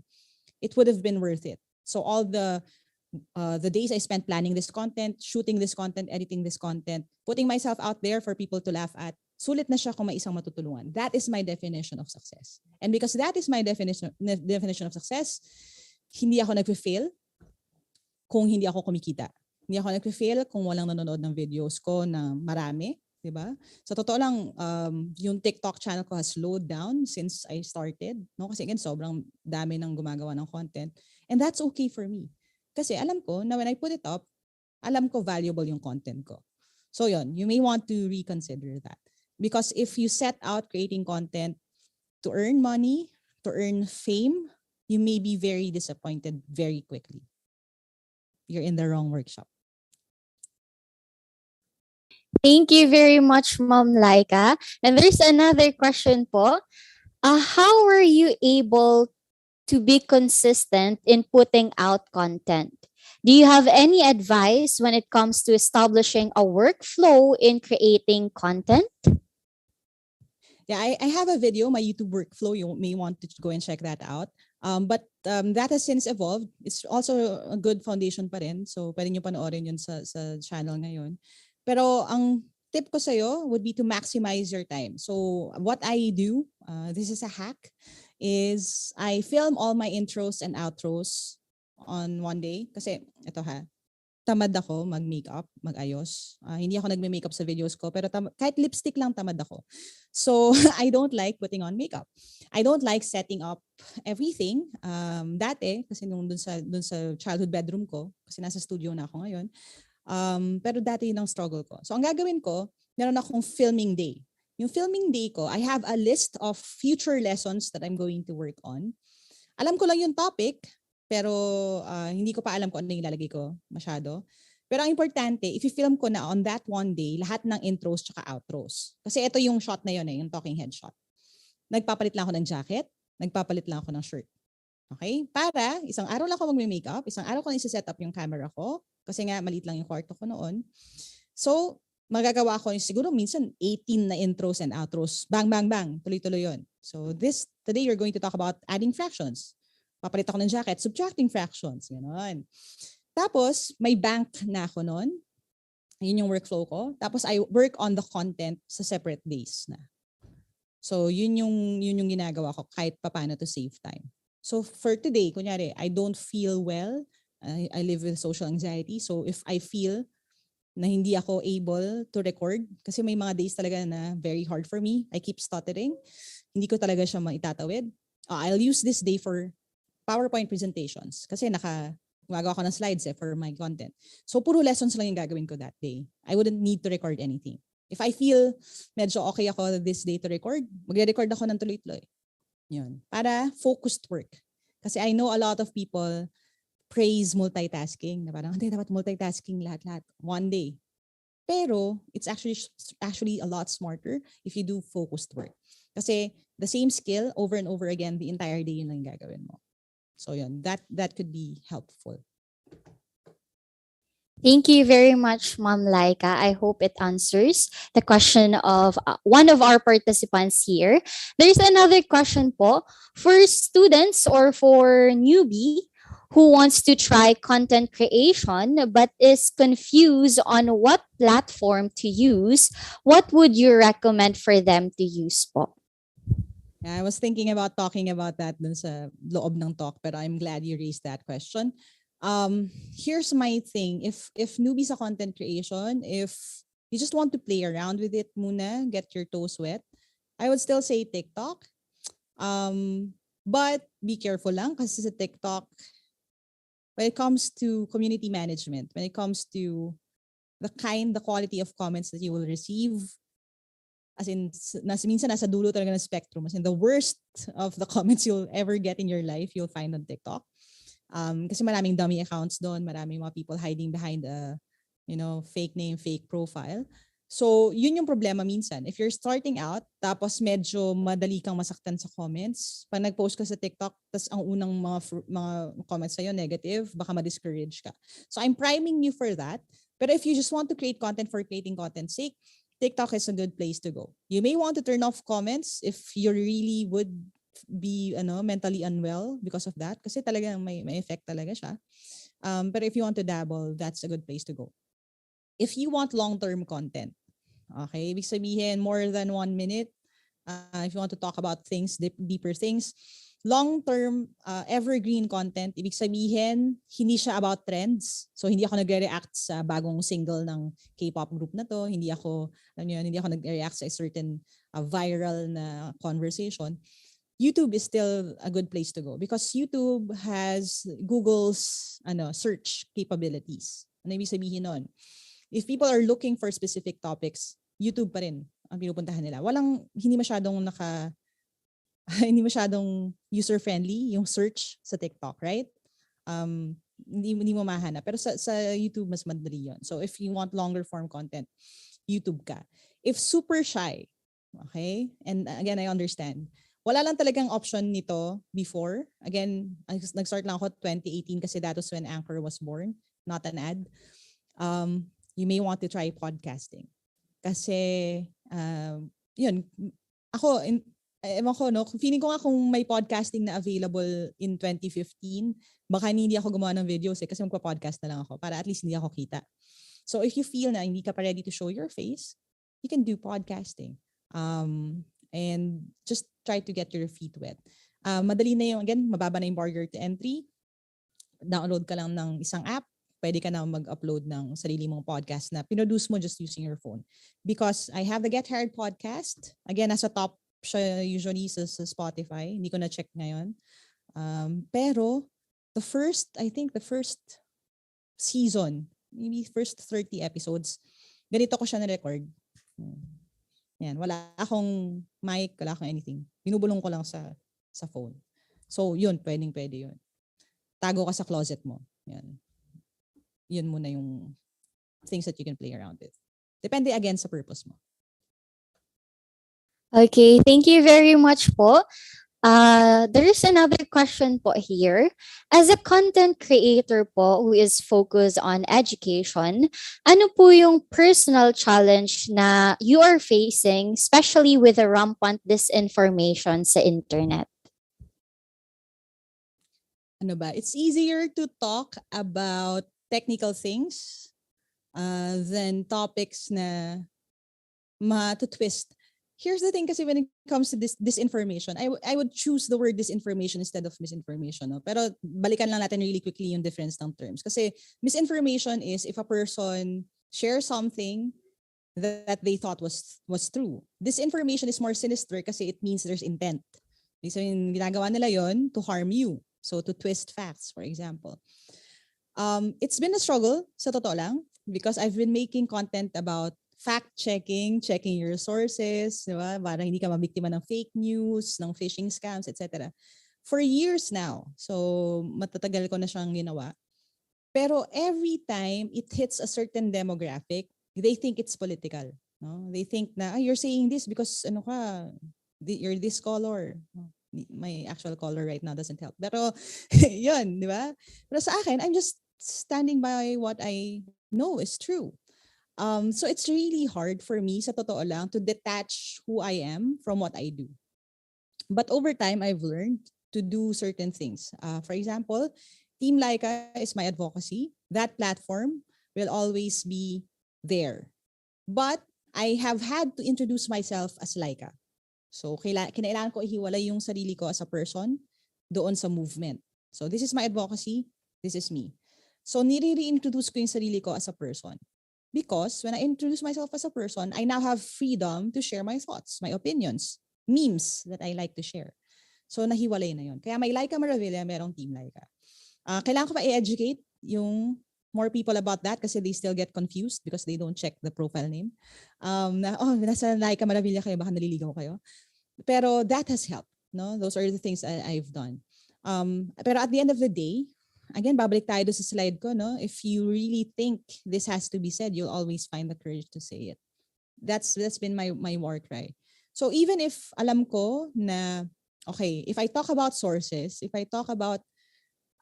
it would have been worth it. So all the days I spent planning this content, shooting this content, editing this content, putting myself out there for people to laugh at, sulit na siya kung may isang matutulungan. That is my definition of success. And because that is my definition of success, hindi ako nag-fail kung hindi ako kumikita. Hindi ako nag-fail kung walang nanonood ng videos ko na marami. Diba? Sa totoo lang, yung TikTok channel ko has slowed down since I started. No? Kasi again, sobrang dami ng gumagawa ng content. And that's okay for me. Kasi alam ko na when I put it up, alam ko valuable yung content ko. So yun, you may want to reconsider that. Because if you set out creating content to earn money, to earn fame, you may be very disappointed very quickly. You're in the wrong workshop. Thank you very much, Ma'am Lyka. And there's another question po. How were you able to be consistent in putting out content? Do you have any advice when it comes to establishing a workflow in creating content? Yeah, I have a video, my YouTube workflow. You may want to go and check that out. But that has since evolved. It's also a good foundation pa rin. So pwede nyo panoorin yun sa channel ngayon. Pero ang tip ko sa'yo would be to maximize your time. So what I do, this is a hack, is I film all my intros and outros on one day. Kasi ito tamad ako mag-makeup, mag-ayos. Hindi ako nagme-makeup sa videos ko, pero kahit lipstick lang tamad ako. So I don't like putting on makeup. I don't like setting up everything. Dati, kasi dun sa childhood bedroom ko, kasi nasa studio na ako ngayon, pero dati yun ang struggle ko. So ang gagawin ko, meron akong filming day. Yung filming day ko, I have a list of future lessons that I'm going to work on. Alam ko lang yung topic, pero hindi ko pa alam kung ano yung ilalagay ko masyado. Pero ang importante, if i-film ko na on that one day, lahat ng intros tsaka outros. Kasi ito yung shot na yun yung talking head shot. Nagpapalit lang ako ng jacket, nagpapalit lang ako ng shirt. Okay? Para isang araw lang ako mag-makeup, isang araw ko na isa-set up yung camera ko, kasi nga maliit lang yung kwarto ko noon. So, magagawa ko siguro minsan 18 na intros and outros. Bang, bang, bang. Tuloy-tuloy yun. So today you're going to talk about adding fractions. Papalit ako ng jacket, subtracting fractions. Ganon. Tapos, may bank na ako noon. Yun yung workflow ko. Tapos I work on the content sa separate days na. So yun yung ginagawa ko kahit papaano to save time. So for today, kunyari, I don't feel well. I live with social anxiety. So if I feel na hindi ako able to record, kasi may mga days talaga na very hard for me, I keep stuttering, hindi ko talaga siya maitatawid, I'll use this day for PowerPoint presentations. Kasi gumagawa ko ng slides for my content. So puro lessons lang yung gagawin ko that day. I wouldn't need to record anything. If I feel medyo okay ako this day to record, magre-record ako ng tuloy-tuloy. Yun. Para focused work. Kasi I know a lot of people praise multitasking, na parang hindi dapat multitasking lahat-lahat one day. Pero it's actually a lot smarter if you do focused work. Kasi the same skill over and over again the entire day yun lang gagawin mo. So yun, that could be helpful. Thank you very much, Ma'am Laika. I hope it answers the question of one of our participants here. There's another question po for students or for newbie who wants to try content creation but is confused on what platform to use. What would you recommend for them to use po? Yeah, I was thinking about talking about that dun sa loob ng talk, but I'm glad you raised that question. Here's my thing. If newbies sa content creation, if you just want to play around with it muna, get your toes wet, I would still say TikTok. But be careful lang kasi sa TikTok, when it comes to community management, when it comes to the quality of comments that you will receive, as in, minsan nasa dulo talaga ng spectrum. As in, the worst of the comments you'll ever get in your life, you'll find on TikTok. Kasi maraming dummy accounts doon, maraming mga people hiding behind a, fake name, fake profile. So, yun yung problema minsan. If you're starting out, tapos medyo madali kang masaktan sa comments, pag nag-post ka sa TikTok, tas ang unang mga comments sa'yo negative, baka ma-discourage ka. So, I'm priming you for that. But if you just want to create content for creating content's sake, TikTok is a good place to go. You may want to turn off comments if you really would be mentally unwell because of that. Kasi talagang may effect talaga siya. But if you want to dabble, that's a good place to go. If you want long-term content, okay, ibig sabihin more than 1 minute, if you want to talk about things, deeper things, long-term evergreen content, ibig sabihin hindi siya about trends. So hindi ako nagre-react sa bagong single ng K-pop group na to, hindi ako nagre-react sa a certain viral na conversation. YouTube is still a good place to go because YouTube has Google's search capabilities. Ano ibig sabihin nun? If people are looking for specific topics, YouTube pa rin ang pinupuntahan nila. Hindi masyadong user-friendly yung search sa TikTok, right? Hindi mo mahanap. Pero sa YouTube, mas madali yun. So if you want longer form content, YouTube ka. If super shy, okay? And again, I understand. Wala lang talagang option nito before. Again, nag-start lang ako 2018 kasi that was when Anchor was born, not an ad. You may want to try podcasting. Kasi, yun, ewan ko, feeling ko nga kung may podcasting na available in 2015, baka hindi ako gumawa ng videos kasi magpa-podcast na lang ako para at least hindi ako kita. So if you feel na hindi ka pa ready to show your face, you can do podcasting. And just try to get your feet wet. Madali na yung, again, mababa na yung barrier to entry. Download ka lang ng isang app, pwede ka na mag-upload ng sarili mong podcast na produce mo just using your phone. Because I have the Get Hired podcast. Again, nasa top siya usually sa Spotify. Hindi ko na-check ngayon. Pero, the first season, maybe first 30 episodes, ganito ko siya na-record. Yan, wala akong mic, wala akong anything. Binubulong ko lang sa phone. So, yun, pwede yun. Tago ka sa closet mo. Yan. Yun muna yung things that you can play around with. Depende again sa purpose mo. Okay, thank you very much po. There is another question po here. As a content creator po who is focused on education, ano po yung personal challenge na you are facing, especially with the rampant disinformation sa internet? Ano ba? It's easier to talk about technical things than topics na ma-twist. Here's the thing kasi when it comes to this disinformation, I would choose the word disinformation instead of misinformation. No? Pero balikan lang natin really quickly yung difference ng terms. Kasi misinformation is if a person shares something that they thought was true. Disinformation is more sinister kasi it means there's intent. So yung ginagawa nila yon to harm you. So to twist facts, for example. It's been a struggle, sa totoo lang, because I've been making content about fact-checking, checking your sources, di ba? Para hindi ka mabiktima ng fake news, ng phishing scams, etc. For years now. So, matatagal ko na siyang ginawa. Pero every time it hits a certain demographic, they think it's political. No? They think na, you're saying this because you're this color. My actual color right now doesn't help. Pero, yun, di ba? Pero sa akin, I'm just standing by what I know is true. So it's really hard for me, sa totoo lang, to detach who I am from what I do. But over time, I've learned to do certain things. For example, Team Lyka is my advocacy. That platform will always be there. But I have had to introduce myself as Lyka. So kinailangan ko ihiwalay yung sarili ko as a person doon sa movement. So this is my advocacy, this is me. So nire-reintroduce ko yung sarili ko as a person. Because when I introduce myself as a person, I now have freedom to share my thoughts, my opinions, memes that I like to share. So nahiwalay na yun. Kaya may Lyka Maravilla, merong Team Lyka. Kailangan ko pa i-educate yung more people about that kasi they still get confused because they don't check the profile name. Nasa Lyka Maravilla kayo, baka naliligaw kayo. Pero that has helped. No? Those are the things I've done. Pero at the end of the day, again, babalik tayo sa slide ko. No? If you really think this has to be said, you'll always find the courage to say it. That's been my war cry. So even if alam ko na, okay, if I talk about sources, if I talk about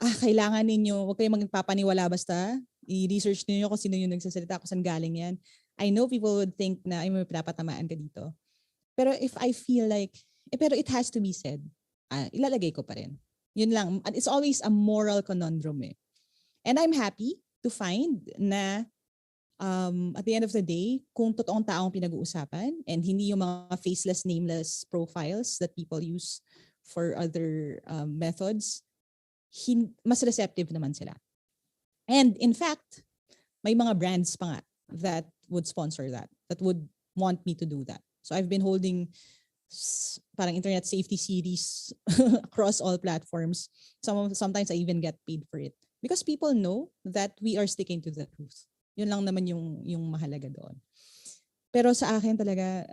kailangan ninyo, huwag kayong magpapaniwala basta, i-research niyo kung sino yung nagsasalita, kung saan galing yan. I know people would think na ay may pinapatamaan ka dito. Pero if I feel like, pero it has to be said, ilalagay ko pa rin. Yun lang. It's always a moral conundrum eh. And I'm happy to find na at the end of the day, kung totoong taong pinag-uusapan and hindi yung mga faceless, nameless profiles that people use for other methods, mas receptive naman sila. And in fact, may mga brands pa nga that would sponsor that would want me to do that. So I've been holding parang internet safety series across all platforms. Sometimes I even get paid for it. Because people know that we are sticking to the truth. Yun lang naman yung mahalaga doon. Pero sa akin talaga,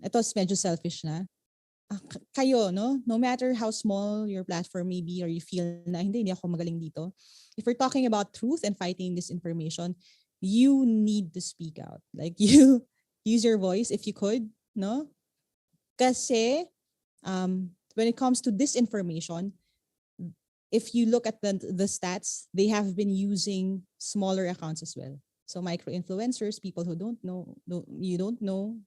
ito medyo selfish na. Kayo, no matter how small your platform may be or you feel na hindi ako magaling dito, if we're talking about truth and fighting disinformation, you need to speak out. Like you use your voice if you could, no? Kasi when it comes to disinformation, if you look at the stats, they have been using smaller accounts as well. So micro-influencers, people who you don't know.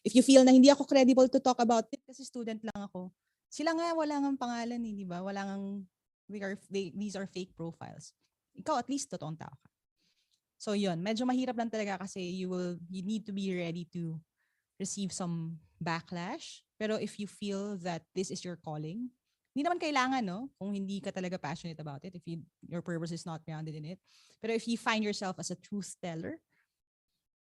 If you feel na hindi ako credible to talk about it kasi student lang ako, sila nga wala ngang pangalan eh, di ba? Wala ngang, these are fake profiles. Ikaw at least totoong tao ka. So yun, medyo mahirap lang talaga kasi you need to be ready to receive some backlash. Pero if you feel that this is your calling, hindi naman kailangan, no? Kung hindi ka talaga passionate about it, if your purpose is not grounded in it. Pero if you find yourself as a truth teller,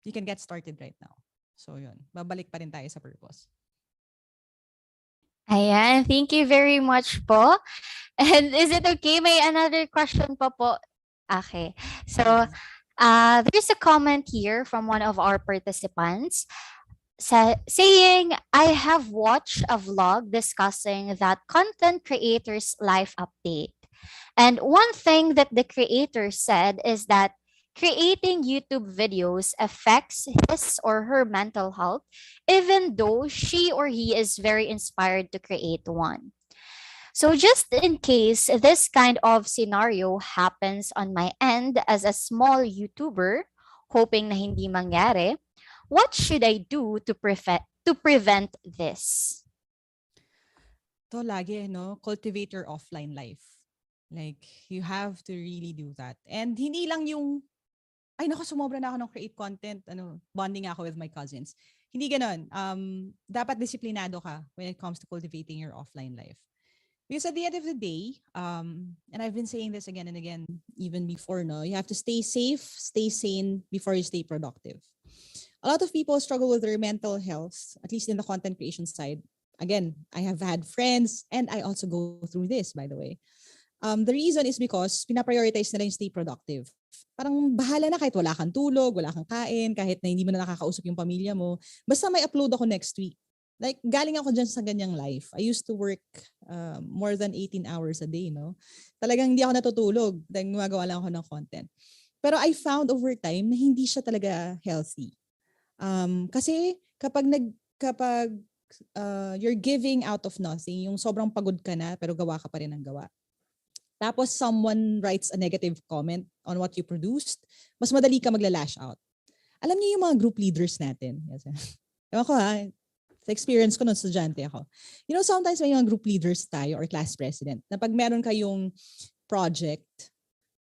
you can get started right now. So yun, babalik pa rin tayo sa purpose. Ayan, thank you very much po. And is it okay? May another question pa po. Okay. So, there's a comment here from one of our participants saying, I have watched a vlog discussing that content creators' life update. And one thing that the creator said is that creating YouTube videos affects his or her mental health, even though she or he is very inspired to create one. So just in case this kind of scenario happens on my end as a small YouTuber, hoping na hindi mangyari, what should I do to prevent this? To lagi, no? Cultivate your offline life. Like, you have to really do that. And hindi lang yung, ay naku, sumobra na ako ng create content, bonding ako with my cousins. Hindi ganon. Dapat disiplinado ka when it comes to cultivating your offline life. Because at the end of the day, and I've been saying this again and again, even before, no, you have to stay safe, stay sane before you stay productive. A lot of people struggle with their mental health, at least in the content creation side. Again, I have had friends, and I also go through this, by the way. The reason is because pinaprioritize nila yung stay productive. Parang bahala na kahit wala kang tulog, wala kang kain, kahit na hindi mo na nakakausap yung pamilya mo. Basta may upload ako next week. Like, galing ako dyan sa ganyang life. I used to work more than 18 hours a day, no? Talagang hindi ako natutulog. Dahil gumagawa lang ako ng content. Pero I found over time na hindi siya talaga healthy. Kasi kapag you're giving out of nothing, yung sobrang pagod ka na pero gawa ka pa rin ng gawa, tapos someone writes a negative comment on what you produced, mas madali ka magla-lash out. Alam niyo yung mga group leaders natin. Yes. Ewan ko ha, sa experience ko nung estudyante ako. You know, sometimes may mga group leaders tayo or class president na pag meron kayong project,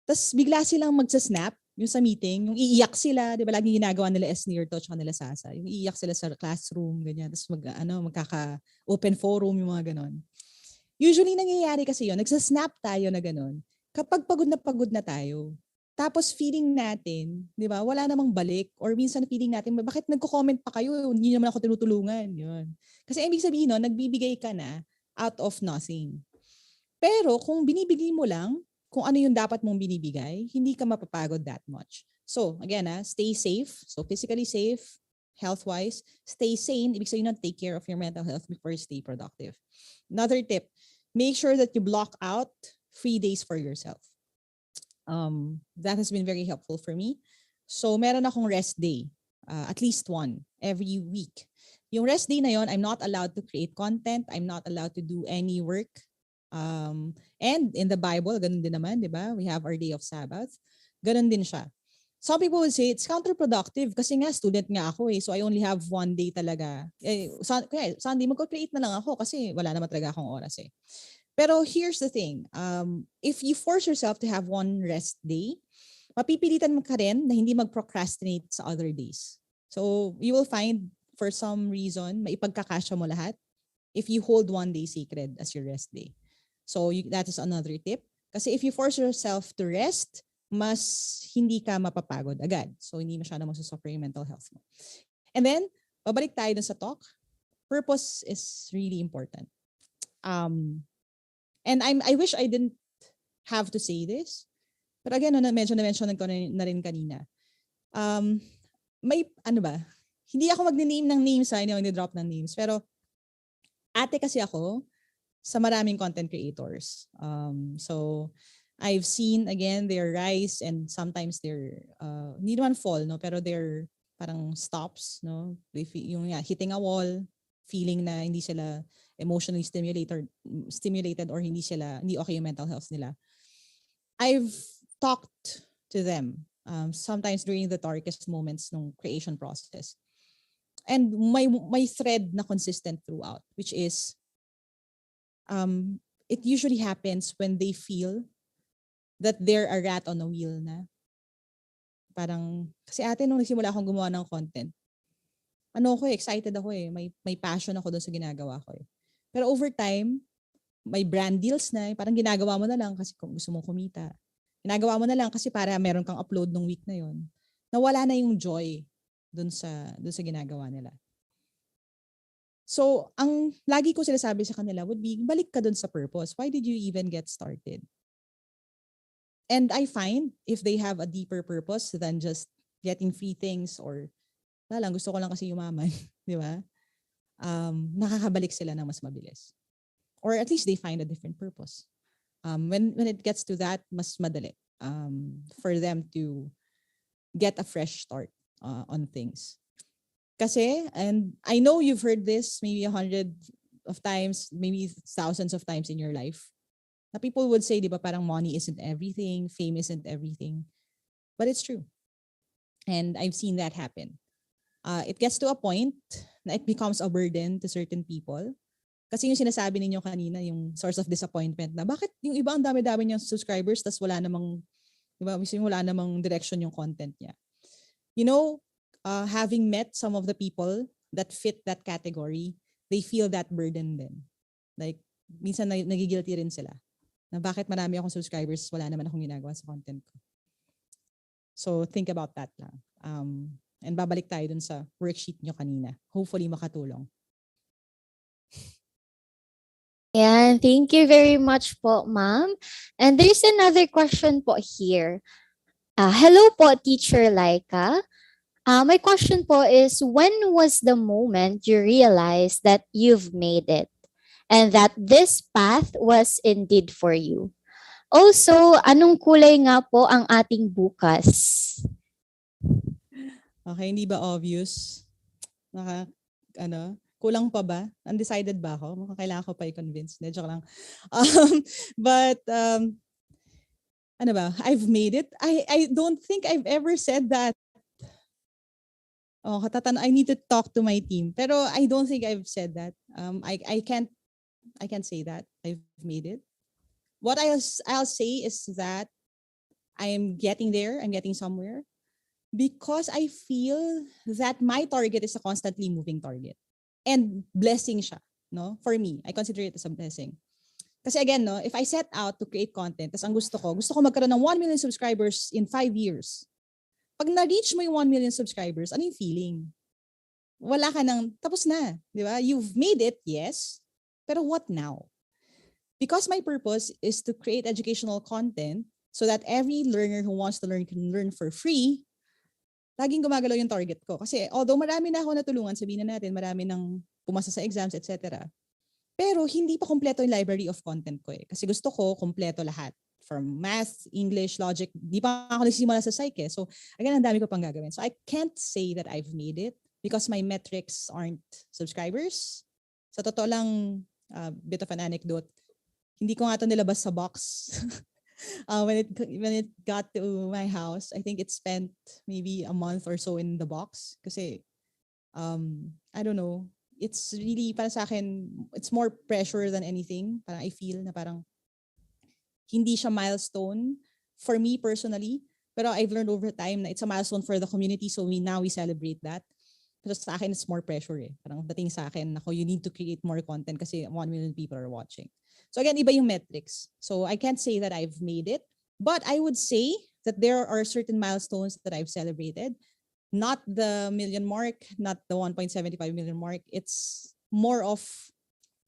tas bigla silang magsasnap yung sa meeting, yung iiyak sila, di ba laging ginagawa nila Esnir to tsaka nila Sasa, yung iiyak sila sa classroom, ganyan, tapos magkaka-open forum, yung mga ganon. Usually nangyayari kasi yun, nagsasnap tayo na ganon, kapag pagod na tayo. Tapos feeling natin, di ba, wala namang balik. Or minsan feeling natin, bakit nagko-comment pa kayo? Hindi naman ako tinutulungan. Yun. Kasi ibig sabihin no, nagbibigay ka na out of nothing. Pero kung binibigay mo lang, kung ano yung dapat mong binibigay, hindi ka mapapagod that much. So again, stay safe. So physically safe, health-wise. Stay sane. Ibig sabihin take care of your mental health before you stay productive. Another tip, make sure that you block out free days for yourself. That has been very helpful for me. So meron akong rest day, at least one every week. Yung rest day na yon, I'm not allowed to create content. I'm not allowed to do any work. And in the Bible, ganun din naman, di ba? We have our day of Sabbath. Ganun din siya. Some people will say it's counterproductive kasi nga student nga ako so I only have one day talaga. Kaya Sunday magko-create na lang ako kasi wala naman talaga akong oras Pero here's the thing, if you force yourself to have one rest day, mapipilitan mo ka rin na hindi mag-procrastinate sa other days. So you will find for some reason, maipagkakasya mo lahat if you hold one day sacred as your rest day. So that is another tip. Kasi if you force yourself to rest, mas hindi ka mapapagod agad. So hindi masyadong masusuffer yung mental health mo. And then, babalik tayo dun sa talk. Purpose is really important. And I wish I didn't have to say this. But again, na-mention ko na rin kanina. May, hindi ako mag-name ng names, hindi ako mag-drop ng names. Pero, ate kasi ako sa maraming content creators. So, I've seen, again, their rise and sometimes their, hindi naman fall, no? Pero their parang stops, no? Yung hitting a wall, feeling na hindi sila emotionally stimulated or hindi okay yung mental health nila. I've talked to them sometimes during the darkest moments ng creation process. And my thread na consistent throughout, which is it usually happens when they feel that they're a rat on a wheel na. Parang, kasi ate nung nagsimula akong gumawa ng content, excited ako may passion ako doon sa ginagawa ko Pero over time, may brand deals na parang ginagawa mo na lang kasi kung gusto mong kumita. Ginagawa mo na lang kasi para meron kang upload nung week na yon. Nawala na yung joy doon sa ginagawa nila. So, ang lagi ko sinasabi sa kanila would be, balik ka doon sa purpose. Why did you even get started? And I find if they have a deeper purpose than just getting free things or gusto ko lang kasi yumaman, di ba? Nakakabalik sila ng mas mabilis. Or at least they find a different purpose. When it gets to that, mas madali for them to get a fresh start on things. Kasi, and I know you've heard this maybe 100 of times, maybe thousands of times in your life, na people would say, di ba, parang money isn't everything, fame isn't everything. But it's true. And I've seen that happen. It gets to a point na it becomes a burden to certain people. Kasi yung sinasabi ninyo kanina, yung source of disappointment na bakit yung iba ang dami-dami niyang subscribers tas wala namang, di ba, wala namang direction yung content niya. You know, having met some of the people that fit that category, they feel that burden din. Like, minsan nagigilty rin sila na bakit marami akong subscribers, wala naman akong ginagawa sa content ko. So, think about that lang. And babalik tayo dun sa worksheet nyo kanina. Hopefully, makatulong. Yeah, thank you very much po, ma'am. And there's another question po here. Hello po, Teacher Lyka. My question po is, when was the moment you realized that you've made it and that this path was indeed for you? Also, anong kulay nga po ang ating bukas? Okay, hindi ba obvious? Kulang pa ba? Undecided ba ako? Mukhang kailangan ko pa i-convince. Joke lang. But ano ba, I've made it. I don't think I've ever said that. Oh, I need to talk to my team. Pero I don't think I've said that. I can't say that I've made it. What I'll say is that I'm getting there. I'm getting somewhere because I feel that my target is a constantly moving target and blessing siya, no? For me, I consider it as a blessing. Kasi again, no, if I set out to create content, tas ang gusto ko magkaroon ng 1 million subscribers in 5 years. Pag na-reach mo yung 1 million subscribers, ano yung feeling? Wala ka nang, tapos na, di ba? You've made it, yes, pero what now? Because my purpose is to create educational content so that every learner who wants to learn can learn for free, laging gumagalaw yung target ko. Kasi although marami na ako natulungan, sabihin na natin, marami nang pumasa sa exams, etc. Pero hindi pa kompleto yung library of content ko eh. Kasi gusto ko kompleto lahat. From math, English, logic, di pa ako nagsisimula sa psych eh. So again, ang dami ko pang gagawin. So I can't say that I've made it because my metrics aren't subscribers. Sa totoo lang, bit of an anecdote, hindi ko nga ito nilabas sa box. When it got to my house, I think it spent maybe a month or so in the box. Kasi, I don't know, it's really, para sa akin, it's more pressure than anything. Parang I feel na parang hindi siya milestone for me personally. Pero I've learned over time na it's a milestone for the community. So now we celebrate that. Pero sa akin, it's more pressure eh. Parang dating sa akin, ako, you need to create more content kasi 1 million people are watching. So again, iba yung metrics. So I can't say that I've made it. But I would say that there are certain milestones that I've celebrated. Not the million mark, not the 1.75 million mark. It's more of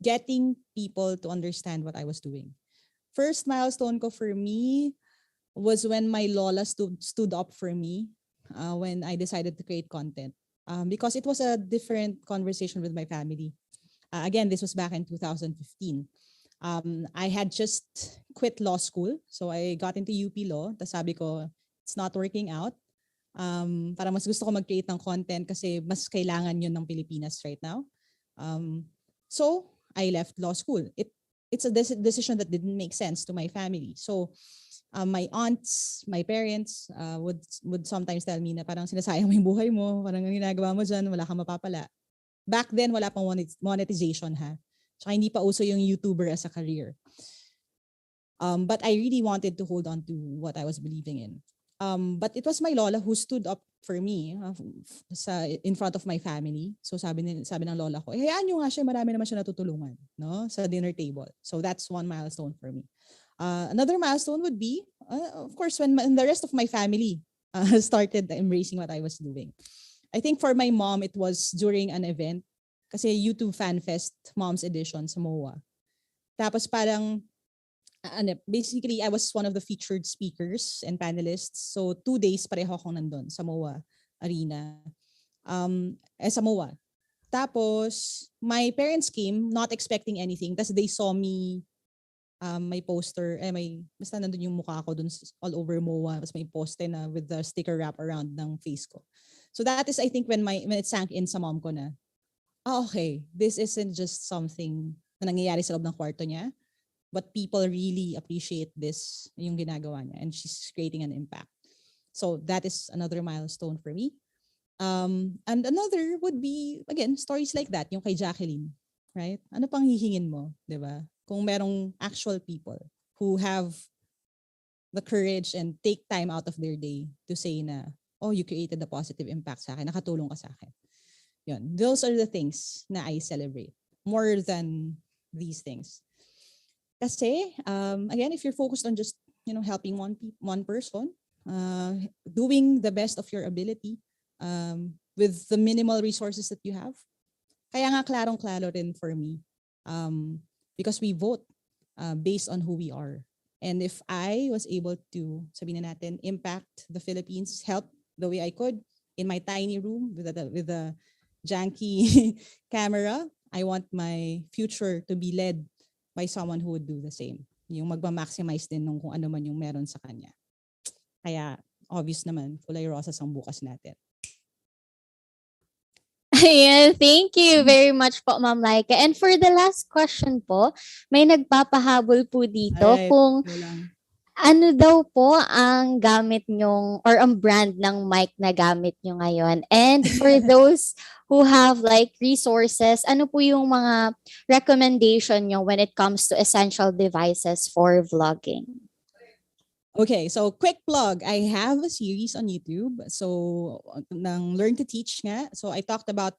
getting people to understand what I was doing. First milestone ko for me was when my lola stood up for me when I decided to create content. Because it was a different conversation with my family. Again, this was back in 2015. I had just quit law school. So I got into UP Law. Tapos sabi ko, it's not working out. Para mas gusto ko mag-create ng content kasi mas kailangan yun ng Pilipinas right now. So I left law school. It's a decision that didn't make sense to my family. So my aunts, my parents would sometimes tell me na parang sinasayang mo yung buhay mo, parang ang ginagawa mo dyan, wala kang mapapala. Back then, wala pang monetization ha. Tsaka hindi pa uso yung YouTuber as a career. But I really wanted to hold on to what I was believing in. But it was my lola who stood up for me in front of my family. So sabi ng lola ko, hayaan nyo nga siya, marami naman siya natutulungan, no? Sa dinner table. So that's one milestone for me. Another milestone would be, of course, when the rest of my family started embracing what I was doing. I think for my mom, it was during an event, kasi YouTube Fan Fest Mom's Edition sa MOA. Tapos parang, basically, I was one of the featured speakers and panelists. So 2 days pareho akong nandun sa MOA Arena. Sa MOA. Tapos, my parents came not expecting anything. Tapos they saw me, may poster, basta nandun yung mukha ko dun all over MOA. Tapos may poster na with the sticker wrap around ng face ko. So that is, I think, when it sank in sa mom ko na, okay, this isn't just something na nangyayari sa loob ng kwarto niya, but people really appreciate this, yung ginagawa niya, and she's creating an impact. So that is another milestone for me. And another would be, again, stories like that, yung kay Jacqueline, right? Ano pang hihingin mo, di ba? Kung merong actual people who have the courage and take time out of their day to say na, oh, you created a positive impact sa akin, nakatulong ka sa akin. Yun. Those are the things na I celebrate more than these things. Kasi, again, if you're focused on just, helping one person, doing the best of your ability with the minimal resources that you have, kaya nga klarong-klaro rin for me. Because we vote based on who we are. And if I was able to, sabihin na natin, impact the Philippines, help the way I could in my tiny room with a janky camera, I want my future to be led by someone who would do the same. Yung magma-maximize din nung kung ano man yung meron sa kanya. Kaya, obvious naman, kulay rosas ang bukas natin. Ayan, thank you very much po, Ma'am Lyka. And for the last question po, may nagpapahabol po dito Alright, kung go lang. Ano daw po ang gamit nyong or ang brand ng mic na gamit nyo ngayon? And for those who have like resources, ano po yung mga recommendation nyo when it comes to essential devices for vlogging? Okay, so quick plug. I have a series on YouTube. So, ng Learn to Teach nga. So, I talked about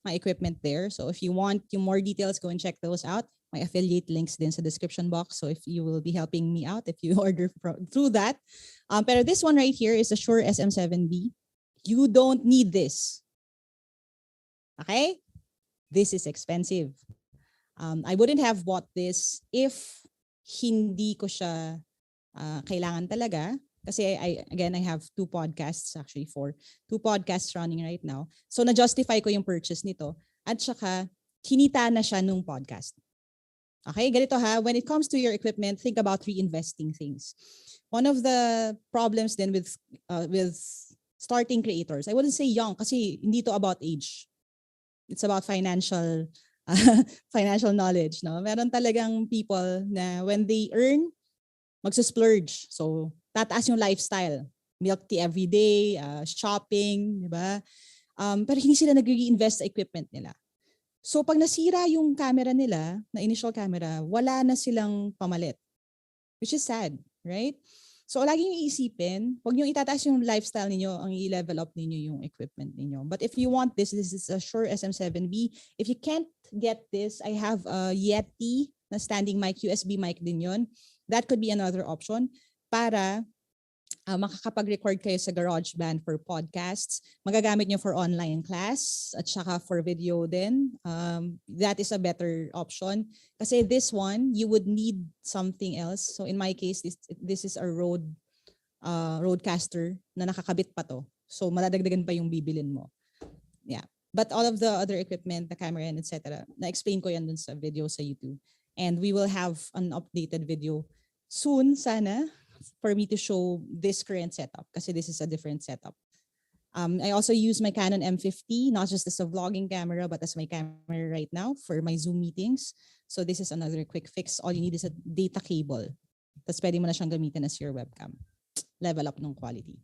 my equipment there. So, if you want yung more details, go and check those out. My affiliate links din sa description box. So, if you will be helping me out, if you order through that. Pero this one right here is a Shure SM7B. You don't need this. Okay? This is expensive. I wouldn't have bought this if hindi ko siya kailangan talaga. Kasi again, I have two podcasts, actually two podcasts running right now. So na-justify ko yung purchase nito. At saka, kinita na siya nung podcast. Okay, ganito ha. When it comes to your equipment, think about reinvesting things. One of the problems then with starting creators, I wouldn't say young kasi hindi to about age. It's about financial financial knowledge. No? Meron talagang people na when they earn, magsusplurge. So, tataas yung lifestyle. Milk tea every day, shopping, di ba? Pero hindi sila nag-reinvest sa equipment nila. So, pag nasira yung camera nila, na initial camera, wala na silang pamalit. Which is sad, right? So, laging iisipin, huwag nyo itataas yung lifestyle ninyo, ang i-level up ninyo yung equipment ninyo. But if you want this is a Shure SM7B. If you can't get this, I have a Yeti na standing mic, USB mic din yun. That could be another option para makakapag-record kayo sa GarageBand for podcasts. Magagamit nyo for online class at saka for video din. That is a better option. Kasi this one, you would need something else. So in my case, this is a Rodecaster na nakakabit pa to. So madadagdagan pa yung bibilin mo. Yeah. But all of the other equipment, the camera and etc., na-explain ko yan dun sa video sa YouTube. And we will have an updated video soon, sana, for me to show this current setup kasi this is a different setup. I also use my Canon M50, not just as a vlogging camera, but as my camera right now for my Zoom meetings. So this is another quick fix. All you need is a data cable. Tapos pwede mo na siyang gamitin as your webcam. Level up ng quality.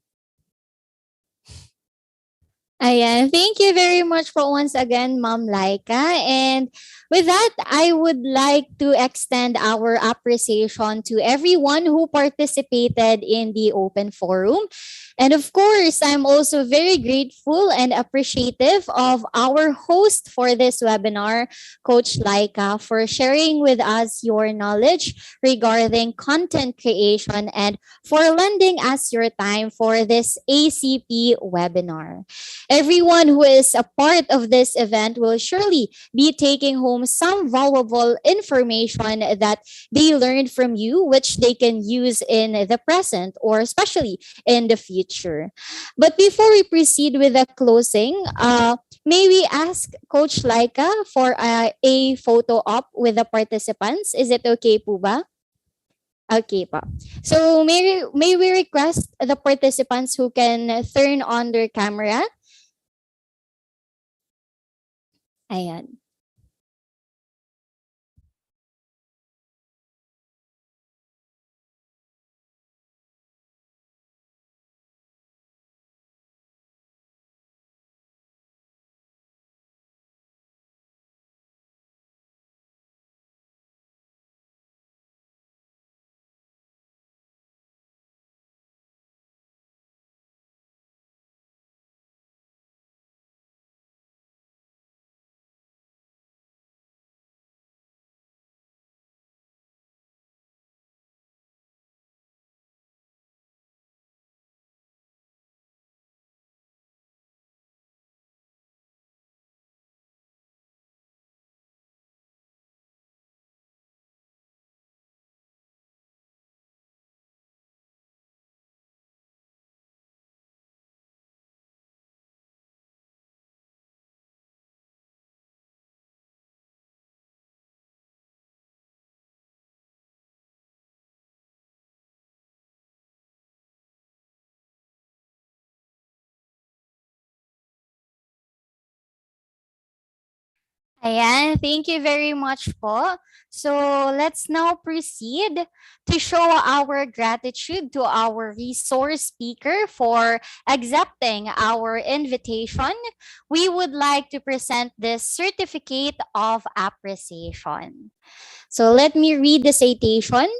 Ayan. Thank you very much for once again, Ma'am Lyka. And with that, I would like to extend our appreciation to everyone who participated in the open forum. And of course, I'm also very grateful and appreciative of our host for this webinar, Coach Lyka, for sharing with us your knowledge regarding content creation and for lending us your time for this ACP webinar. Everyone who is a part of this event will surely be taking home some valuable information that they learned from you, which they can use in the present or especially in the future. But before we proceed with the closing, may we ask Coach Lyka for a photo op with the participants? Is it okay po ba? Okay pa. So may we request the participants who can turn on their camera? Ayan. Ayan, thank you very much po. So let's now proceed to show our gratitude to our resource speaker for accepting our invitation. We would like to present this certificate of appreciation. So let me read the citation.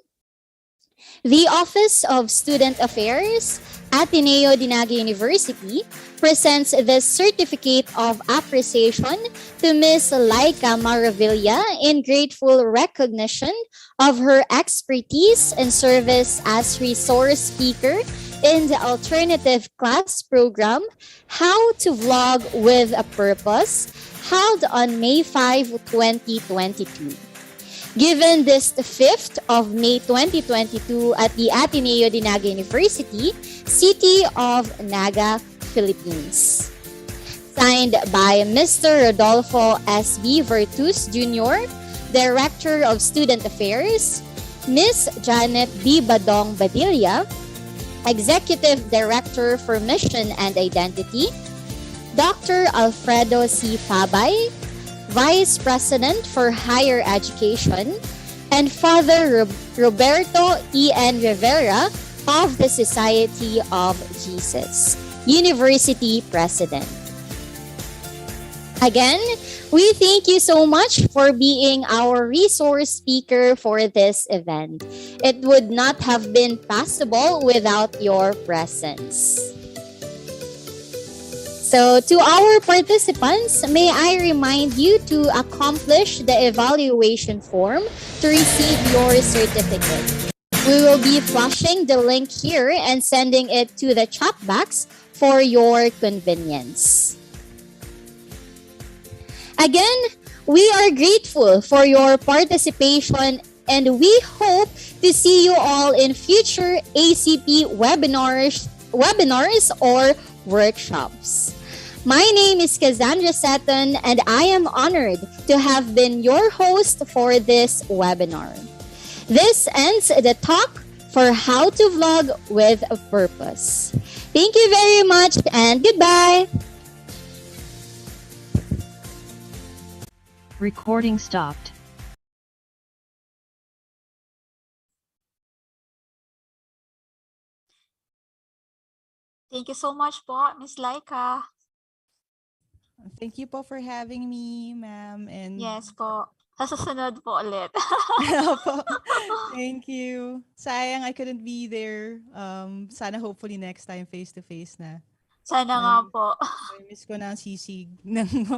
The Office of Student Affairs, Ateneo Dinaga University, presents this certificate of appreciation to Ms. Lyka Maravilla in grateful recognition of her expertise and service as resource speaker in the alternative class program, How to Vlog with a Purpose, held on May 5, 2022. Given this 5th of May 2022 at the Ateneo de Naga University, City of Naga, Philippines. Signed by Mr. Rodolfo S.B. Vertus Jr., Director of Student Affairs, Ms. Janet B. Badong Badilla, Executive Director for Mission and Identity, Dr. Alfredo C. Fabay, Vice President for Higher Education, and Father Roberto E.N. Rivera of the Society of Jesus, University President. Again, we thank you so much for being our resource speaker for this event. It would not have been possible without your presence. So to our participants, may I remind you to accomplish the evaluation form to receive your certificate. We will be flashing the link here and sending it to the chat box for your convenience. Again, we are grateful for your participation and we hope to see you all in future ACP webinars or workshops. My name is Cassandra Seton and I am honored to have been your host for this webinar. This ends the talk for How to Vlog with a Purpose. Thank you very much and goodbye. Recording stopped. Thank you so much po, Miss Lyka. Thank you po for having me, ma'am. And Yes po. Sa susunod po ulit. Opo. Thank you. Sayang I couldn't be there. Sana hopefully next time face-to-face na. Sana nga po. Miss ko na ang sisig ng